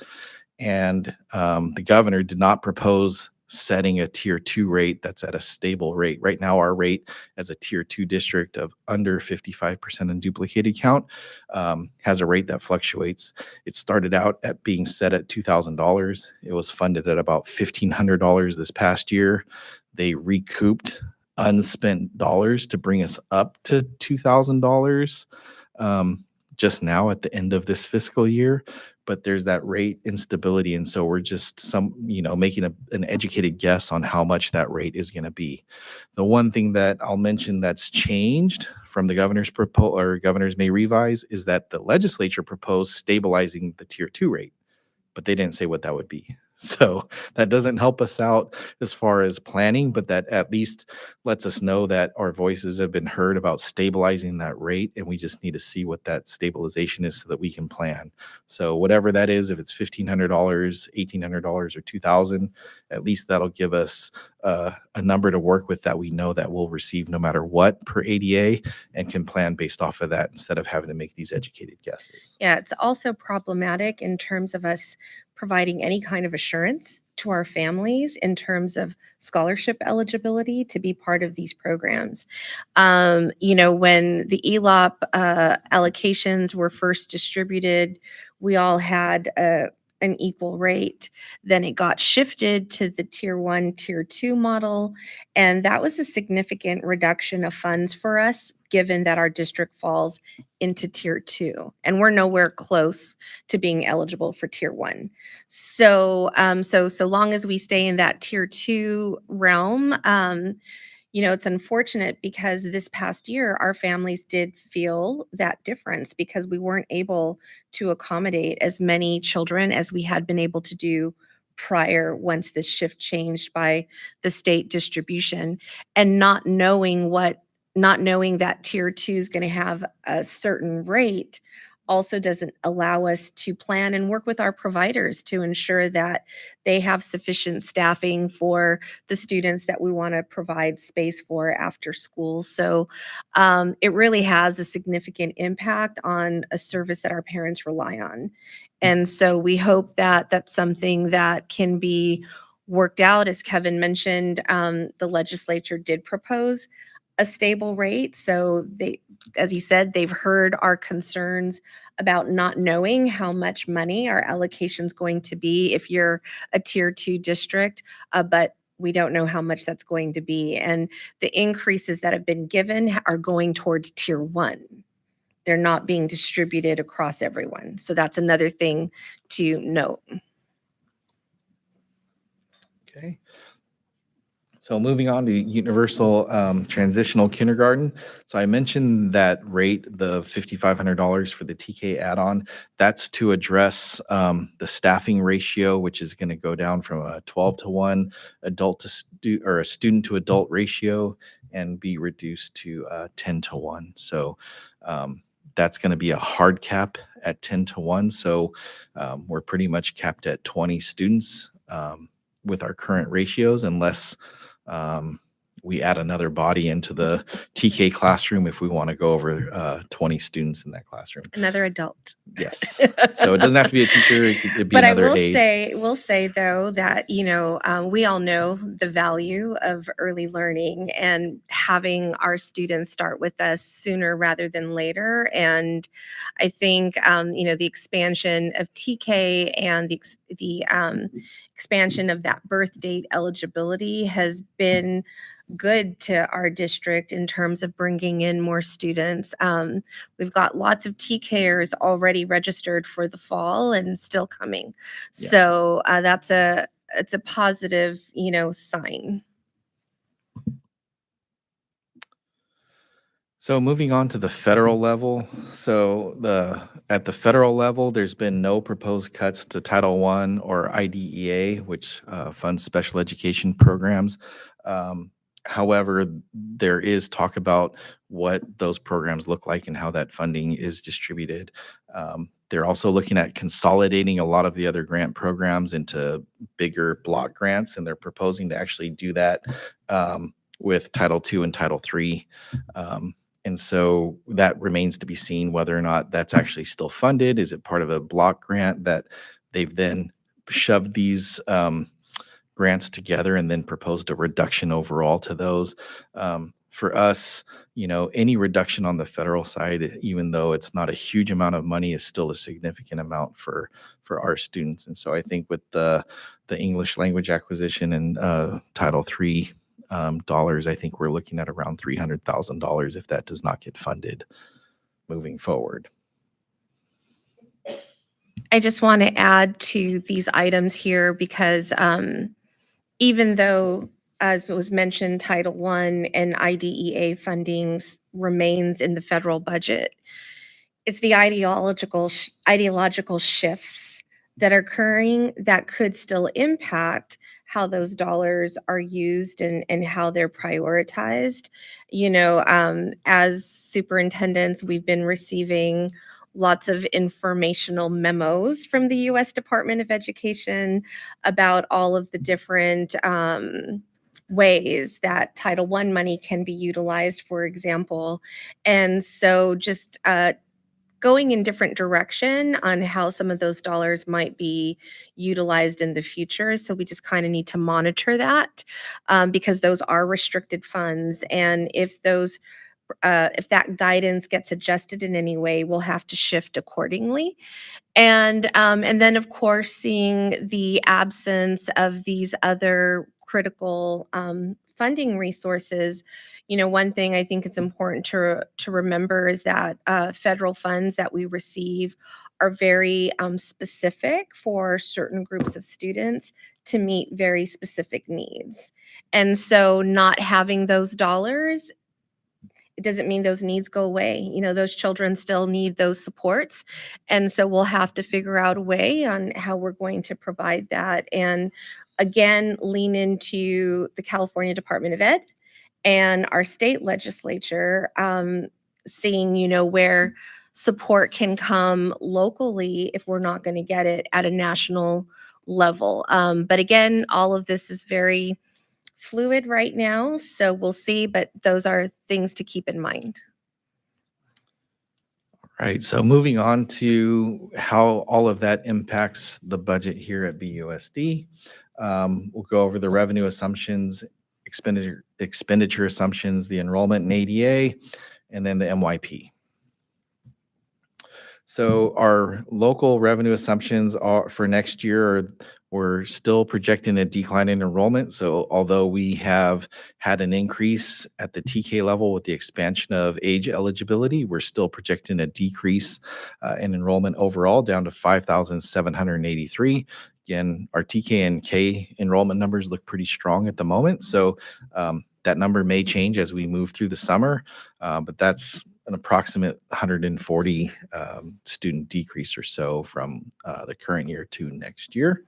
And the governor did not propose setting a Tier 2 rate that's at a stable rate. Right now, our rate as a Tier 2 district of under 55% unduplicated count has a rate that fluctuates. It started out at being set at $2,000. It was funded at about $1,500 this past year. They recouped unspent dollars to bring us up to $2,000 just now at the end of this fiscal year. but there's that rate instability. And so we're just making an educated guess on how much that rate is going to be. The one thing that I'll mention that's changed from the governor's proposal, or governors may revise, is that the legislature proposed stabilizing the tier 2 rate, but they didn't say what that would be. So that doesn't help us out as far as planning, but that at least lets us know that our voices have been heard about stabilizing that rate, and we just need to see what that stabilization is so that we can plan. So whatever that is, if it's $1,500, $1,800, or $2,000, at least that'll give us a number to work with that we know that we'll receive no matter what per ADA, and can plan based off of that instead of having to make these educated guesses. Yeah, it's also problematic in terms of us providing any kind of assurance to our families in terms of scholarship eligibility to be part of these programs. When the ELOP allocations were first distributed, we all had an equal rate. Then it got shifted to the tier 1, tier 2 model. And that was a significant reduction of funds for us, given that our district falls into tier 2. And we're nowhere close to being eligible for tier 1. So long as we stay in that tier 2 realm, it's unfortunate because this past year, our families did feel that difference because we weren't able to accommodate as many children as we had been able to do prior, once this shift changed by the state distribution, and not knowing that tier 2 is going to have a certain rate also doesn't allow us to plan and work with our providers to ensure that they have sufficient staffing for the students that we want to provide space for after school. So it really has a significant impact on a service that our parents rely on. And so we hope that that's something that can be worked out. As Kevin mentioned, the legislature did propose a stable rate. So as he said, they've heard our concerns about not knowing how much money our allocation is going to be if you're a tier 2 district, but we don't know how much that's going to be. And the increases that have been given are going towards tier 1. They're not being distributed across everyone. So that's another thing to note. Okay. So moving on to universal transitional kindergarten. So I mentioned that rate, the $5,500 for the TK add-on. That's to address the staffing ratio, which is going to go down from a 12-to-1 adult to or a student to adult ratio, and be reduced to 10-to-1. So that's going to be a hard cap at 10-to-1. So we're pretty much capped at 20 students with our current ratios, unless we add another body into the TK classroom if we want to go over 20 students in that classroom. Another adult. Yes. So it doesn't have to be a teacher. It could be But I another will aide. say though that we all know the value of early learning and having our students start with us sooner rather than later. And I think the expansion of TK and the expansion of that birth date eligibility has been good to our district in terms of bringing in more students. We've got lots of TKers already registered for the fall and still coming. Yeah. So it's a positive, sign. So moving on to the federal level. So at the federal level, there's been no proposed cuts to Title I or IDEA, which funds special education programs. However, there is talk about what those programs look like and how that funding is distributed. They're also looking at consolidating a lot of the other grant programs into bigger block grants, and they're proposing to actually do that with Title II and Title III. And so that remains to be seen whether or not that's actually still funded. Is it part of a block grant that they've then shoved these grants together and then proposed a reduction overall to those? For us, any reduction on the federal side, even though it's not a huge amount of money, is still a significant amount for our students. And so I think with the English language acquisition and Title III dollars, I think we're looking at around $300,000 if that does not get funded moving forward. I just want to add to these items here because even though, as was mentioned, Title I and IDEA fundings remains in the federal budget, it's the ideological shifts that are occurring that could still impact how those dollars are used and how they're prioritized. As superintendents, we've been receiving lots of informational memos from the U.S. Department of Education about all of the different ways that Title I money can be utilized, for example. And so just going in different direction on how some of those dollars might be utilized in the future. So we just kind of need to monitor that because those are restricted funds. And if that guidance gets adjusted in any way, we'll have to shift accordingly. And then, of course, seeing the absence of these other critical funding resources, one thing I think it's important to remember is that federal funds that we receive are very specific for certain groups of students to meet very specific needs. And so not having those dollars, it doesn't mean those needs go away. Those children still need those supports. And so we'll have to figure out a way on how we're going to provide that. And again, lean into the California Department of Ed and our state legislature, seeing, where support can come locally if we're not going to get it at a national level. But again, all of this is very fluid right now, so we'll see, but those are things to keep in mind. Right. So moving on to how all of that impacts the budget here at BUSD. We'll go over the revenue assumptions, expenditure assumptions, the enrollment and ADA, and then the MYP. So our local revenue assumptions are for next year we're still projecting a decline in enrollment. So although we have had an increase at the TK level with the expansion of age eligibility, we're still projecting a decrease in enrollment overall down to 5,783. Again, our TK and K enrollment numbers look pretty strong at the moment. So that number may change as we move through the summer, but that's an approximate 140 student decrease or so from the current year to next year.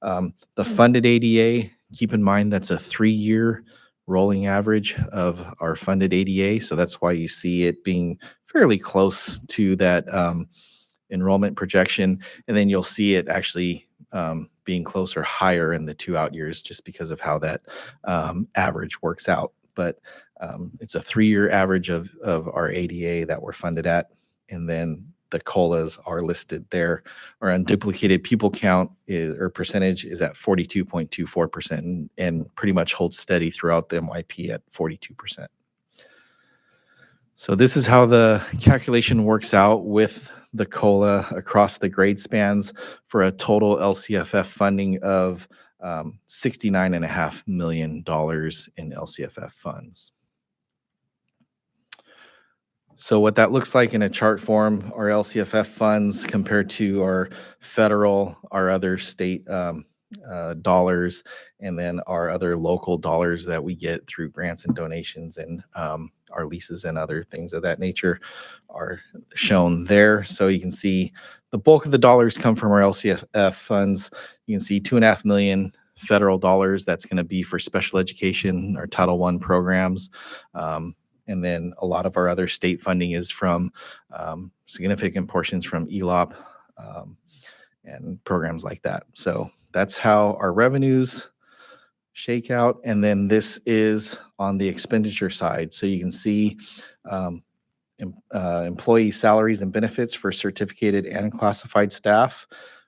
The funded ADA, keep in mind that's a 3-year rolling average of our funded ADA. So that's why you see it being fairly close to that enrollment projection. And then you'll see it actually being closer higher in the 2 out years just because of how that average works out. But it's a 3-year average of our ADA that we're funded at. And then the COLAs are listed there. Our unduplicated pupil count or percentage is at 42.24% and pretty much holds steady throughout the MYP at 42%. So this is how the calculation works out with the COLA across the grade spans for a total LCFF funding of $69.5 million in LCFF funds. So what that looks like in a chart form, our LCFF funds compared to our federal, our other state dollars, and then our other local dollars that we get through grants and donations and our leases and other things of that nature are shown there. So you can see the bulk of the dollars come from our LCFF funds. You can see $2.5 million federal dollars. That's going to be for special education, our Title I programs. And then a lot of our other state funding is from significant portions from ELOP and programs like that. So that's how our revenues shake out. And then this is on the expenditure side. So you can see employee salaries and benefits for certificated and classified staff,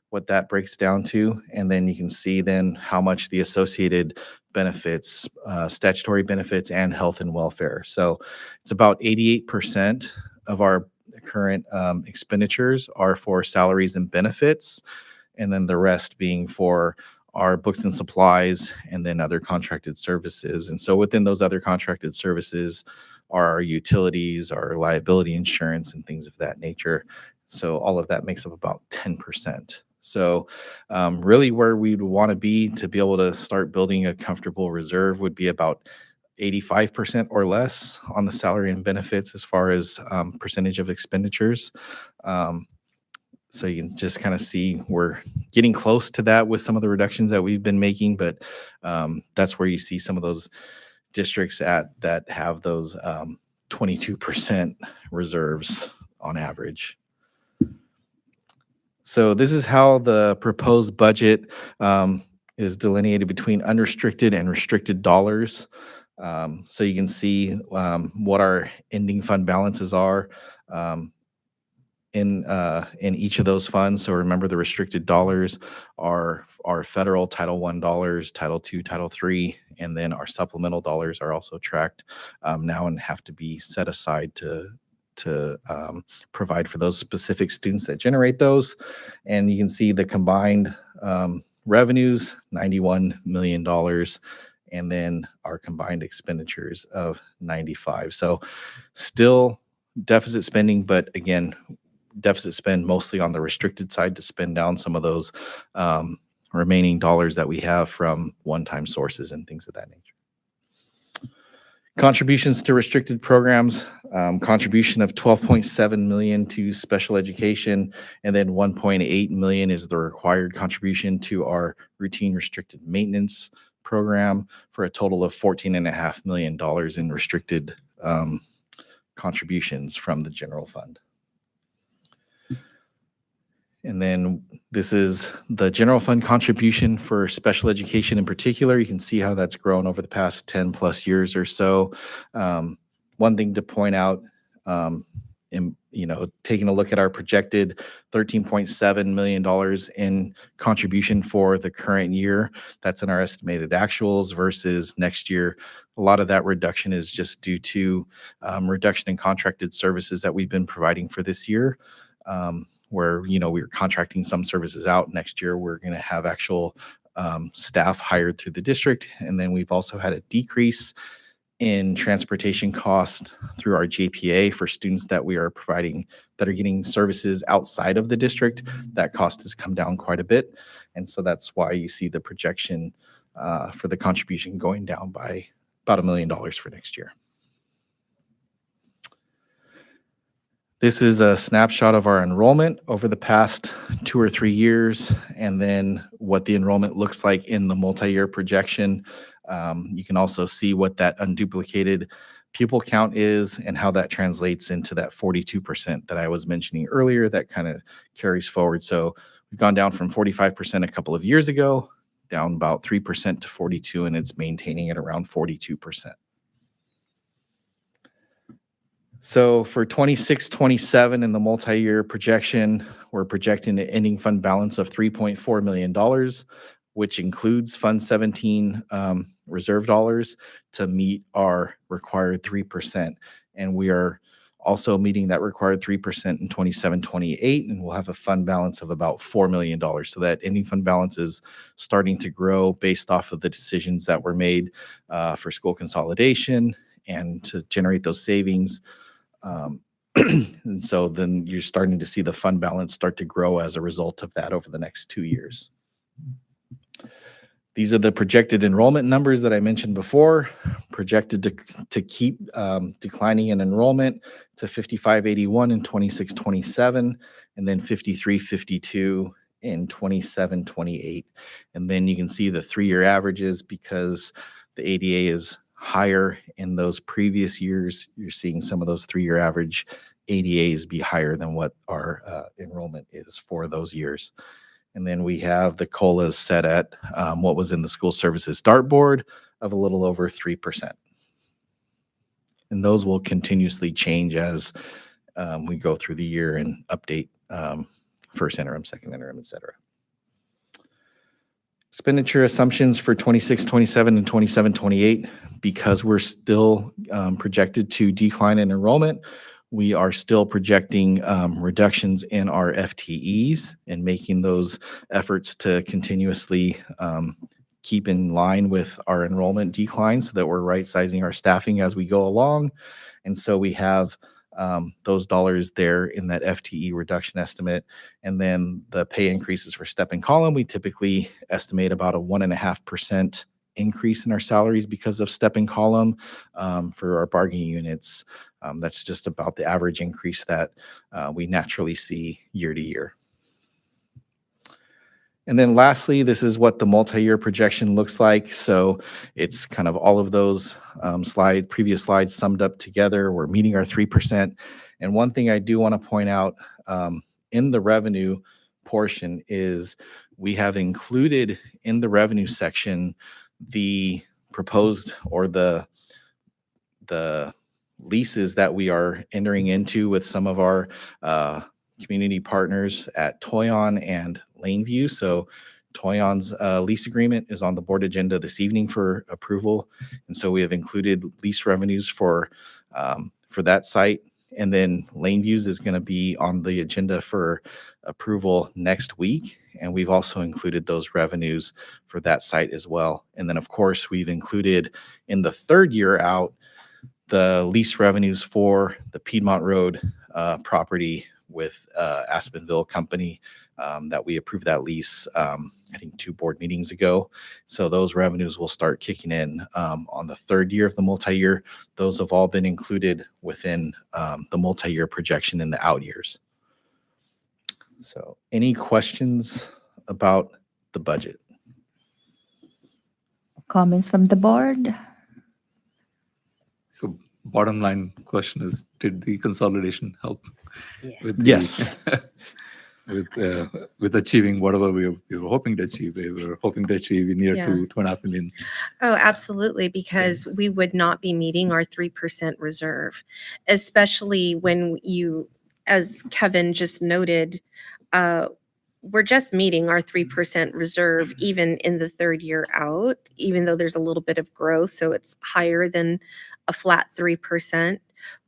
what that breaks down to. And then you can see then how much the associated benefits, statutory benefits, and health and welfare. So it's about 88% of our current expenditures are for salaries and benefits, and then the rest being for our books and supplies and then other contracted services. And so within those other contracted services are our utilities, our liability insurance, and things of that nature. So all of that makes up about 10%. So really where we'd want to be able to start building a comfortable reserve would be about 85% or less on the salary and benefits as far as percentage of expenditures. So you can just kind of see we're getting close to that with some of the reductions that we've been making, but that's where you see some of those districts that have those 22% reserves on average. So this is how the proposed budget is delineated between unrestricted and restricted dollars. So you can see what our ending fund balances are in each of those funds. So remember, the restricted dollars are federal Title I dollars, Title II, Title III, and then our supplemental dollars are also tracked now and have to be set aside to provide for those specific students that generate those. And you can see the combined revenues, $91 million, and then our combined expenditures of 95. So still deficit spending, but again, deficit spend mostly on the restricted side to spend down some of those remaining dollars that we have from one-time sources and things of that nature. Contributions to restricted programs, contribution of 12.7 million to special education, and then 1.8 million is the required contribution to our routine restricted maintenance program, for a total of $14.5 million in restricted contributions from the general fund. And then this is the general fund contribution for special education in particular. You can see how that's grown over the past 10 plus years or so. One thing to point out, taking a look at our projected $13.7 million in contribution for the current year, that's in our estimated actuals versus next year. A lot of that reduction is just due to reduction in contracted services that we've been providing for this year. Where we're contracting some services out. Next year, we're going to have actual staff hired through the district. And then we've also had a decrease in transportation cost through our JPA for students that we are providing that are getting services outside of the district. That cost has come down quite a bit. And so that's why you see the projection for the contribution going down by about $1 million for next year. This is a snapshot of our enrollment over the past 2 or 3 years, and then what the enrollment looks like in the multi-year projection. You can also see what that unduplicated pupil count is and how that translates into that 42% that I was mentioning earlier that kind of carries forward. So we've gone down from 45% a couple of years ago, down about 3% to 42%, and it's maintaining at around 42%. So for 26-27 in the multi-year projection, we're projecting an ending fund balance of $3.4 million, which includes Fund 17 reserve dollars to meet our required 3%. And we are also meeting that required 3% in 27-28, and we'll have a fund balance of about $4 million. So that ending fund balance is starting to grow based off of the decisions that were made for school consolidation and to generate those savings. And so then you're starting to see the fund balance start to grow as a result of that over the next 2 years. These are the projected enrollment numbers that I mentioned before, projected to keep declining in enrollment to 5581 in 26-27, and then 5352 in 27-28. And then you can see the 3-year averages because the ADA is higher in those previous years. You're seeing some of those 3-year average ADAs be higher than what our enrollment is for those years. And then we have the COLAs set at what was in the school services dartboard of a little over 3%. And those will continuously change as we go through the year and update first interim, second interim, et cetera. Expenditure assumptions for 26-27 and 27-28, because we're still projected to decline in enrollment, we are still projecting reductions in our FTEs and making those efforts to continuously keep in line with our enrollment decline so that we're right-sizing our staffing as we go along. And so we have those dollars there in that FTE reduction estimate. And then the pay increases for step and column, we typically estimate about a 1.5% increase in our salaries because of step and column. For our bargaining units, that's just about the average increase that we naturally see year to year. And then lastly, this is what the multi-year projection looks like. So it's kind of all of those previous slides summed up together. We're meeting our 3%. And one thing I do want to point out in the revenue portion is we have included in the revenue section the proposed or the leases that we are entering into with some of our community partners at Toyon and Laneview. So Toyon's lease agreement is on the board agenda this evening for approval. And so we have included lease revenues for that site. And then Laneview's is going to be on the agenda for approval next week. And we've also included those revenues for that site as well. And then, of course, we've included in the third year out the lease revenues for the Piedmont Road property with Aspenville Company that we approved that lease, I think 2 board meetings ago. So those revenues will start kicking in on the third year of the multi-year. Those have all been included within the multi-year projection in the out years. So any questions about the budget? Comments from the board? So bottom line question is, did the consolidation help with the, Yes. with achieving whatever we were hoping to achieve? We were hoping to achieve near Yeah. to 2.5 million. Oh, absolutely, because we would not be meeting our 3% reserve, especially when you, as Kevin just noted, we're just meeting our 3% reserve even in the third year out, even though there's a little bit of growth, so it's higher than a flat 3%.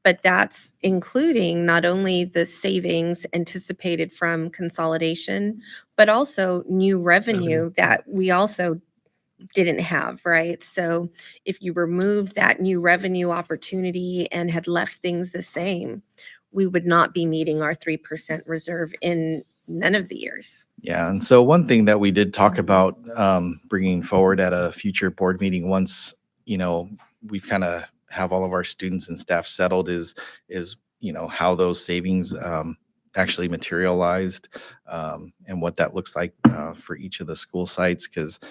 But that's including not only the savings anticipated from consolidation, but also new revenue that we also didn't have, right? So if you removed that new revenue opportunity and had left things the same, we would not be meeting our 3% reserve in none of the years. Yeah, and so one thing that we did talk about bringing forward at a future board meeting once, we've kind of have all of our students and staff settled is how those savings actually materialized and what that looks like for each of the school sites, because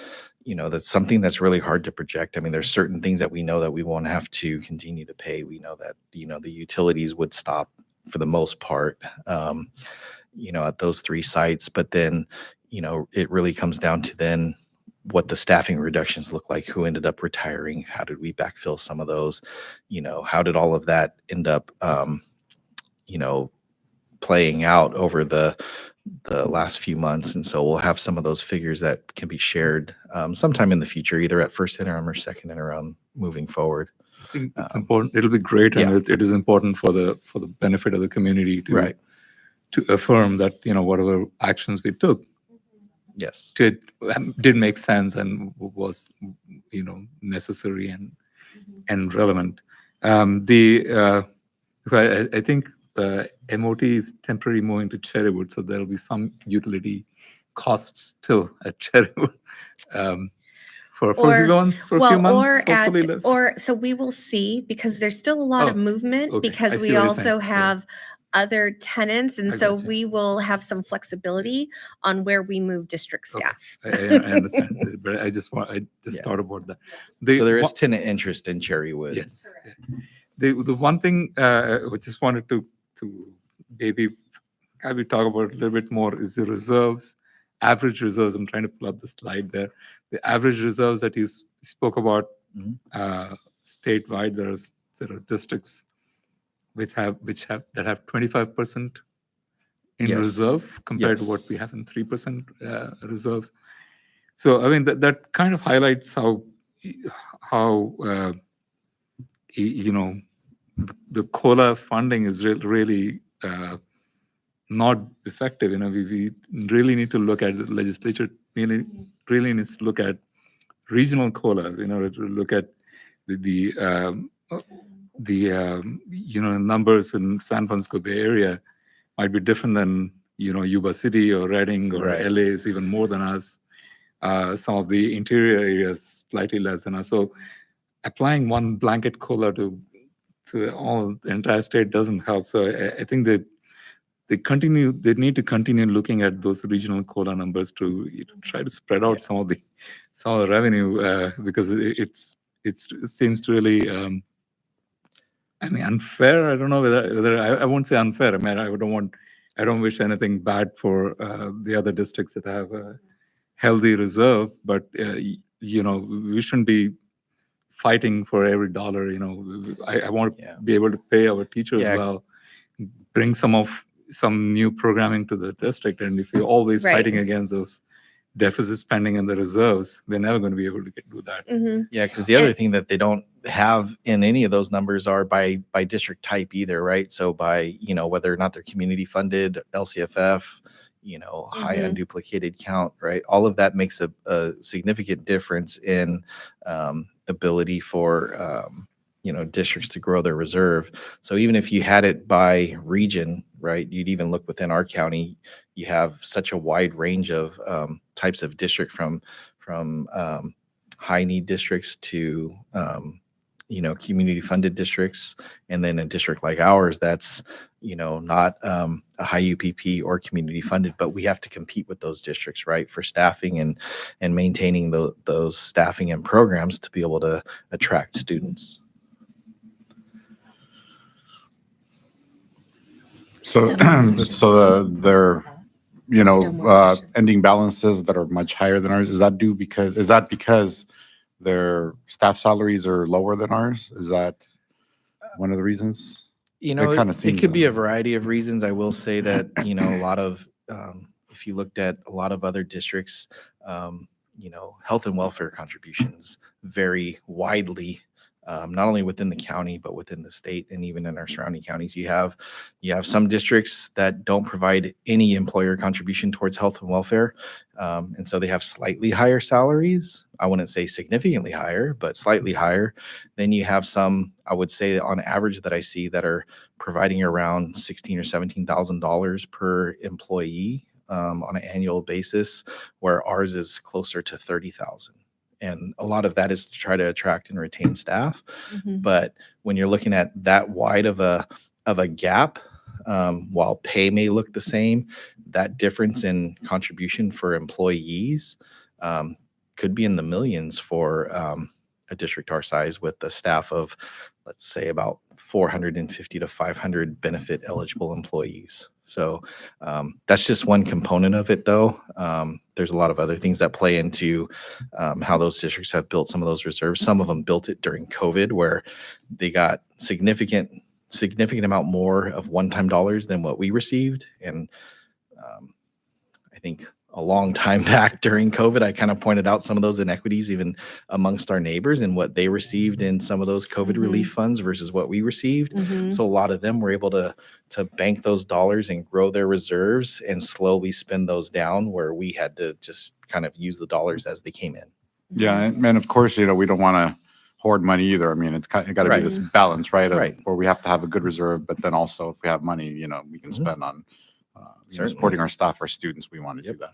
that's something that's really hard to project. I mean, there's certain things that we know that we won't have to continue to pay. We know that the utilities would stop for the most part at those 3 sites, but then it really comes down to then what the staffing reductions look like, who ended up retiring, how did we backfill some of those, how did all of that end up playing out over the last few months. And so we'll have some of those figures that can be shared sometime in the future, either at first interim or second interim moving forward. I think it's important. It'll be great, and it is important for the benefit of the community to affirm that whatever actions we took did make sense and was necessary and relevant. I think MOT is temporarily moving to Cherrywood, so there'll be some utility costs still at Cherrywood for a few months, hopefully less. So we will see, because there's still a lot of movement, okay. because I see we what you're also saying. have other tenants, and I so gotcha. we will have some flexibility on where we move district staff. I understand, but I just thought about that. So there is tenant interest in Cherrywood. Yes. The one thing I just wanted to maybe have we talk about a little bit more is the reserves, average reserves. I'm trying to pull up the slide there. The average reserves that you spoke about statewide, there are districts that have 25% in reserve compared to what we have in 3% reserves. So I mean that kind of highlights how the COLA funding is really not effective. We really need to look at the legislature. Really needs to look at regional COLAs. To look at the numbers in San Francisco Bay Area might be different than Yuba City or Redding or Right. LA is even more than us. Some of the interior areas slightly less than us. So applying one blanket COLA to all the entire state doesn't help. So I think that they need to continue looking at those regional COLA numbers to try to spread out some of the revenue because it seems to really unfair. I don't know whether I won't say unfair. I don't wish anything bad for the other districts that have a healthy reserve, but we shouldn't be fighting for every dollar. I want to be able to pay our teachers well, bring some new programming to the district, and if you're always Right. fighting against those deficit spending and the reserves, we're never going to be able to do that. Mhm. Yeah, because the other And- thing that they don't have in any of those numbers are by district type either, right? So by, whether or not they're community funded, LCFF, high Mhm. unduplicated count, right? All of that makes a significant difference in ability for, districts to grow their reserve. So even if you had it by region, right, you'd even look within our county, you have such a wide range of types of district from high need districts to community funded districts, and then a district like ours that's not a high UPP or community funded, but we have to compete with those districts, right, for staffing and maintaining those staffing and programs to be able to attract students. So, they're, Still more questions. ending balances that are much higher than ours. Is that because their staff salaries are lower than ours? Is that one of the reasons? It kinda It seems could be that. a variety of reasons. I will say that, a lot of, if you looked at a lot of other districts, health and welfare contributions vary widely, not only within the county, but within the state and even in our surrounding counties. You have some districts that don't provide any employer contribution towards health and welfare. And so they have slightly higher salaries. I wouldn't say significantly higher, but slightly higher. Then you have some, I would say on average that I see that are providing around $16,000 or $17,000 per employee on an annual basis, where ours is closer to 30,000. And a lot of that is to try to attract and retain staff. But when you're looking at that wide of a gap, while pay may look the same, that difference in contribution for employees could be in the millions for a district our size with a staff of, let's say, about 450 to 500 benefit eligible employees. So that's just one component of it, though. There's a lot of other things that play into how those districts have built some of those reserves. Some of them built it during COVID, where they got significant amount more of one-time dollars than what we received. And I think a long time back during COVID, I kind of pointed out some of those inequities even amongst our neighbors and what they received in some of those COVID relief funds versus what we received. So a lot of them were able to bank those dollars and grow their reserves and slowly spend those down, where we had to just kind of use the dollars as they came in. Yeah, and of course, we don't want to hoard money either. I mean, it got to be Right. this balance, right? Right. Where we have to have a good reserve, but then also if we have money, we can spend on Certainly. supporting our staff, our students. We want to do that.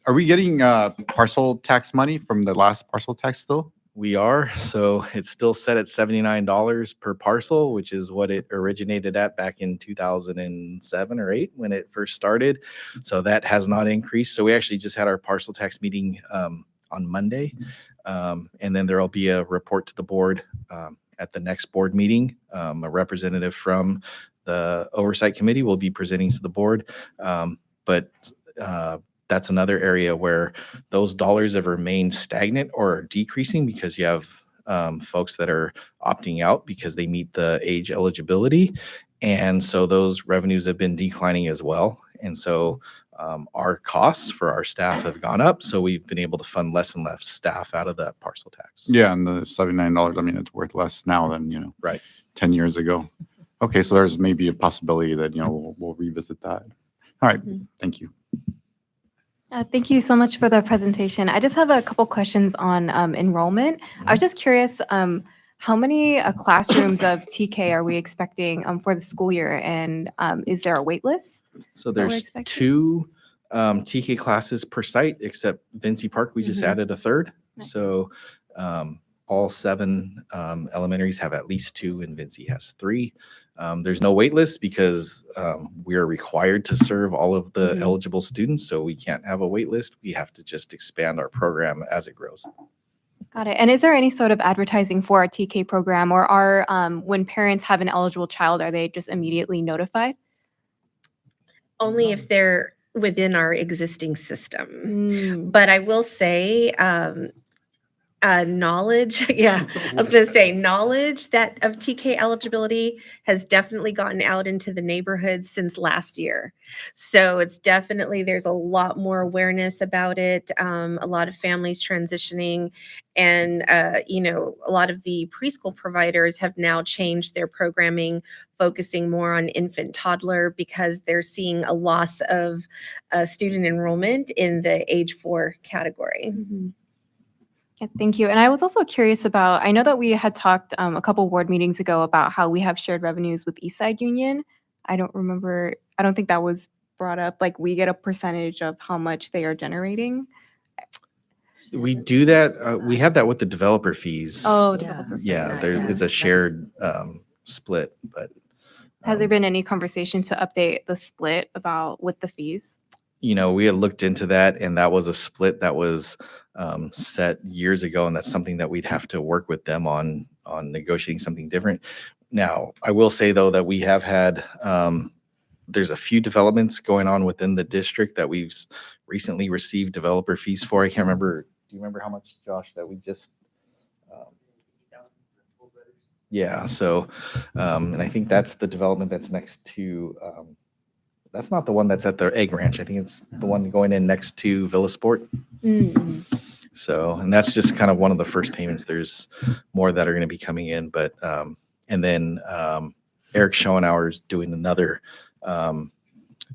Are we getting parcel tax money from the last parcel tax still? We are. So it's still set at $79 per parcel, which is what it originated at back in 2007 or 8 when it first started. So that has not increased. So we actually just had our parcel tax meeting on Monday. And then there'll be a report to the board at the next board meeting. A representative from the oversight committee will be presenting to the board. But that's another area where those dollars have remained stagnant or decreasing because you have folks that are opting out because they meet the age eligibility. And so those revenues have been declining as well. And so our costs for our staff have gone up. So we've been able to fund less and less staff out of that parcel tax. Yeah, and the $79, I mean, it's worth less now than, Right. 10 years ago. Okay, so there's maybe a possibility that, we'll revisit that. All right, thank you. Thank you so much for the presentation. I just have a couple questions on enrollment. I was just curious, how many classrooms of TK are we expecting for the school year? And is there a wait list? So that we're there's expecting? 2 TK classes per site, except Vincy Park, we just Mhm. added a third. Nice. So all 7 elementaries have at least 2, and Vincy has 3. There's no wait list because we are required to serve all of the Mhm. eligible students, so we can't have a wait list. We have to just expand our program as it grows. Got it. And is there any sort of advertising for our TK program, or are when parents have an eligible child, are they just immediately notified? Only if they're within our existing system. Mm. But I will say, knowledge, yeah, I was going to say knowledge that of TK eligibility has definitely gotten out into the neighborhoods since last year. So it's definitely, there's a lot more awareness about it. A lot of families transitioning, and a lot of the preschool providers have now changed their programming, focusing more on infant toddler because they're seeing a loss of student enrollment in the age 4 category. Mhm. Yeah, thank you. And I was also curious about, I know that we had talked a couple board meetings ago about how we have shared revenues with Eastside Union. I don't think that was brought up. Like, we get a percentage of how much they are generating. We do that. We have that with the developer fees. Oh, Yeah. developer. Yeah, Yeah, there, yeah, it's a that's- shared split, but Has there been any conversation to update the split about with the fees? we had looked into that, and that was a split that was set years ago, and that's something that we'd have to work with them on negotiating something different. Now, I will say though that we have had there's a few developments going on within the district that we've recently received developer fees for. I can't remember. Do you remember how much, Josh, that we just? Yeah. So, and I think that's the development that's next to. That's not the one that's at the Egg Ranch. I think it's the one going in next to Villa Sport. Mm. So, and that's just kind of one of the first payments. There's more that are going to be coming in, but and then Eric Schoenauer's doing another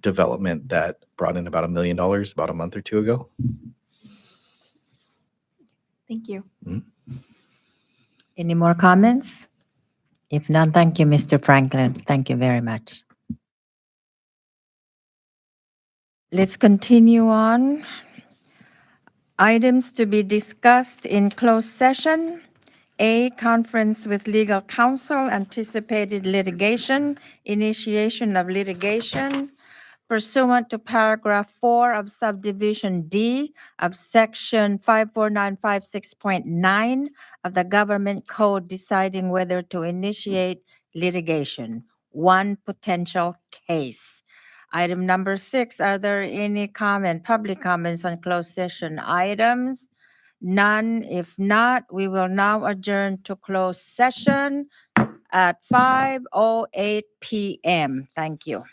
development that brought in about $1 million about a month or 2 ago. Thank you. Any more comments? If none, thank you, Mr. Franklin. Thank you very much. Let's continue on. Items to be discussed in closed session. A, conference with legal counsel, anticipated litigation, initiation of litigation pursuant to paragraph 4 of subdivision D of section 54956.9 of the government code, deciding whether to initiate litigation. One potential case. Item number 6, are there any public comments on closed session items? None. If not, we will now adjourn to closed session at 5:08 p.m. Thank you.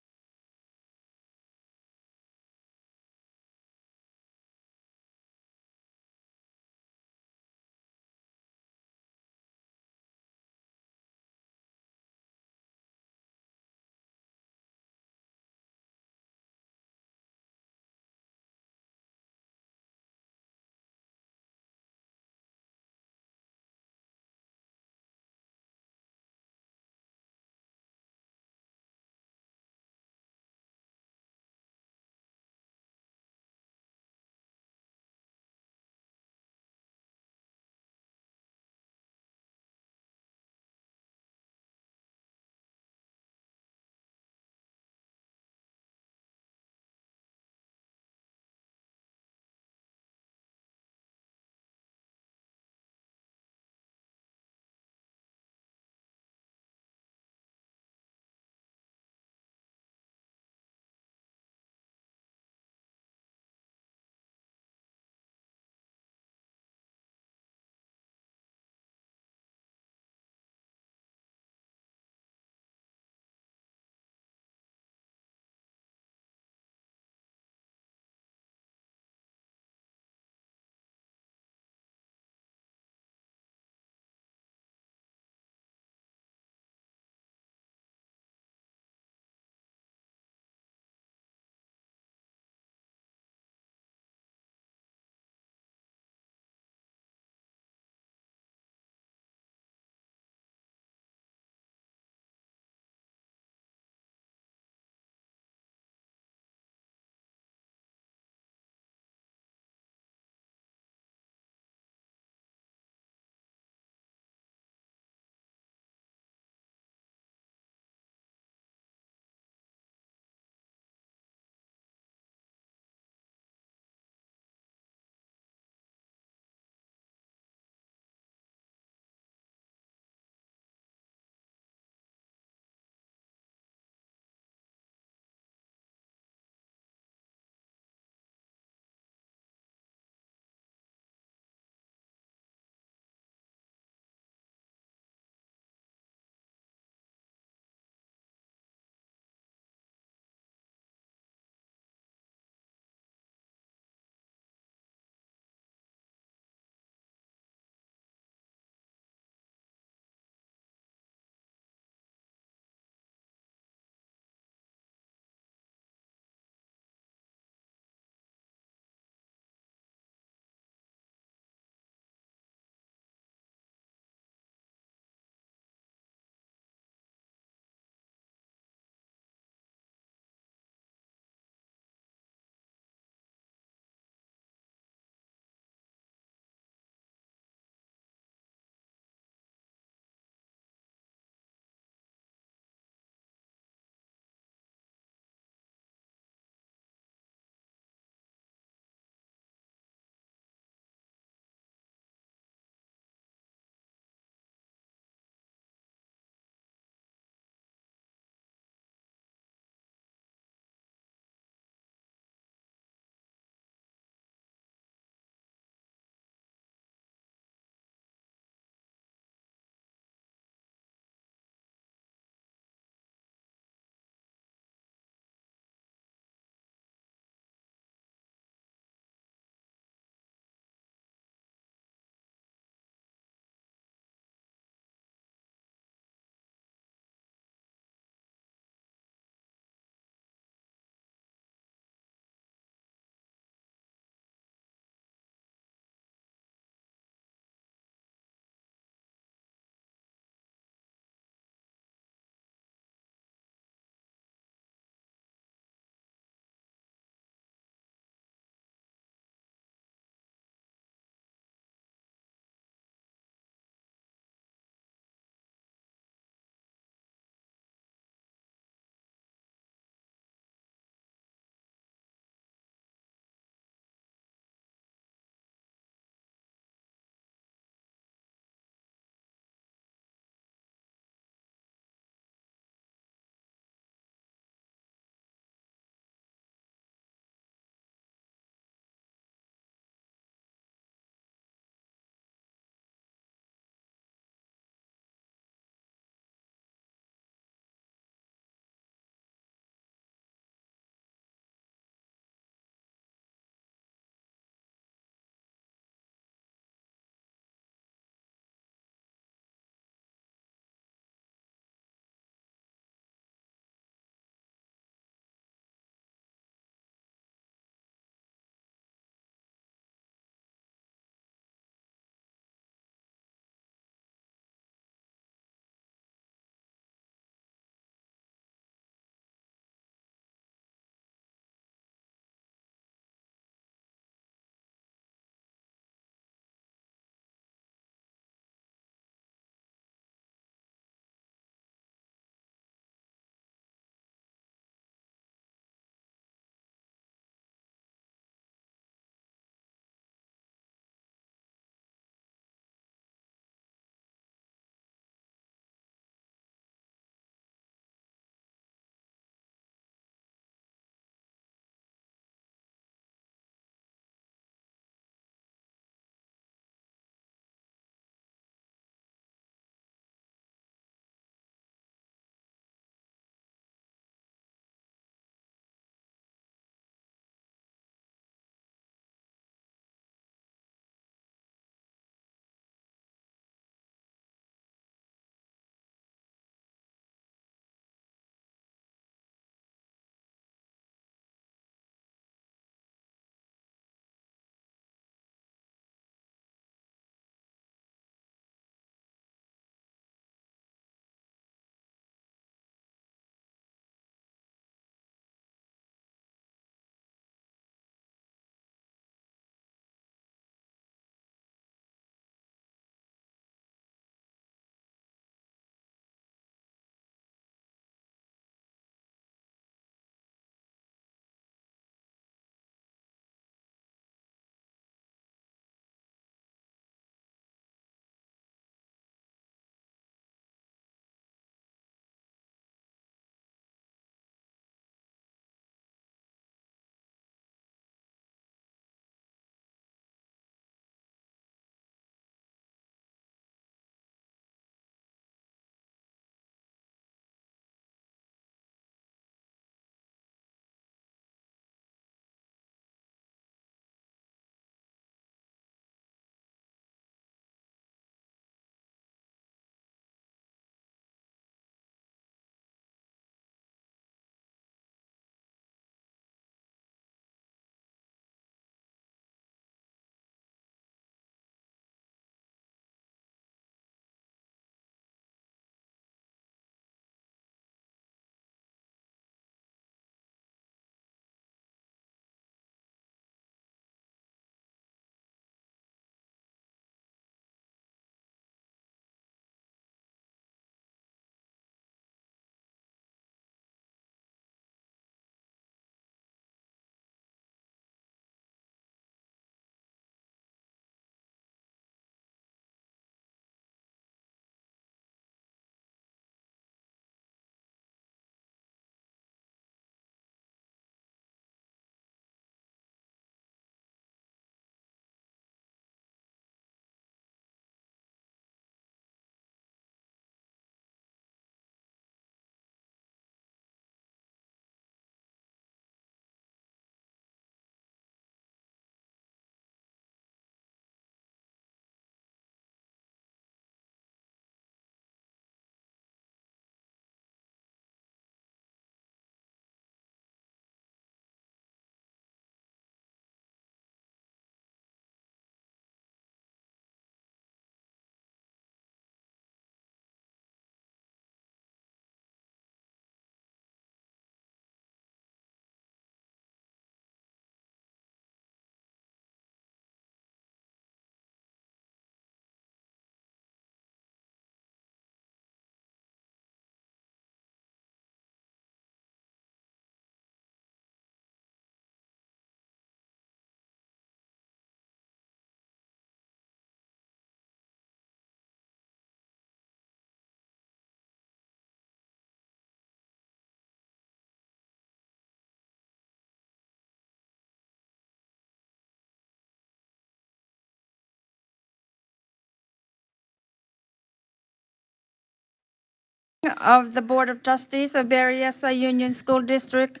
of the Board of Trustees of Berryessa Union School District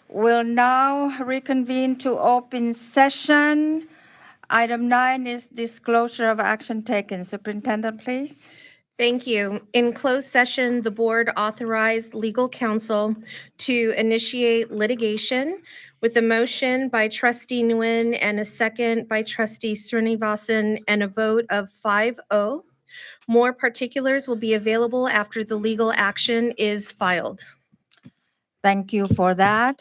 will now reconvene to open session. Item 9 is disclosure of action taken. Superintendent, please. Thank you. In closed session, the board authorized legal counsel to initiate litigation with a motion by trustee Nguyen and a second by trustee Srinivasan and a vote of 5-0. More particulars will be available after the legal action is filed. Thank you for that.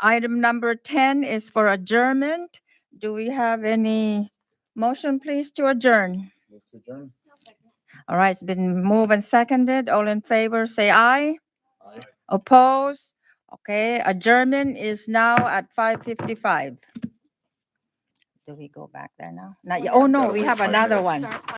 Item number 10 is for adjournment. Do we have any motion, please, to adjourn? All right, it's been moved and seconded. All in favor, say aye. Aye. Oppose? Okay, adjournment is now at 5:55. Do we go back there now? Not yet. Oh, no, we have another one.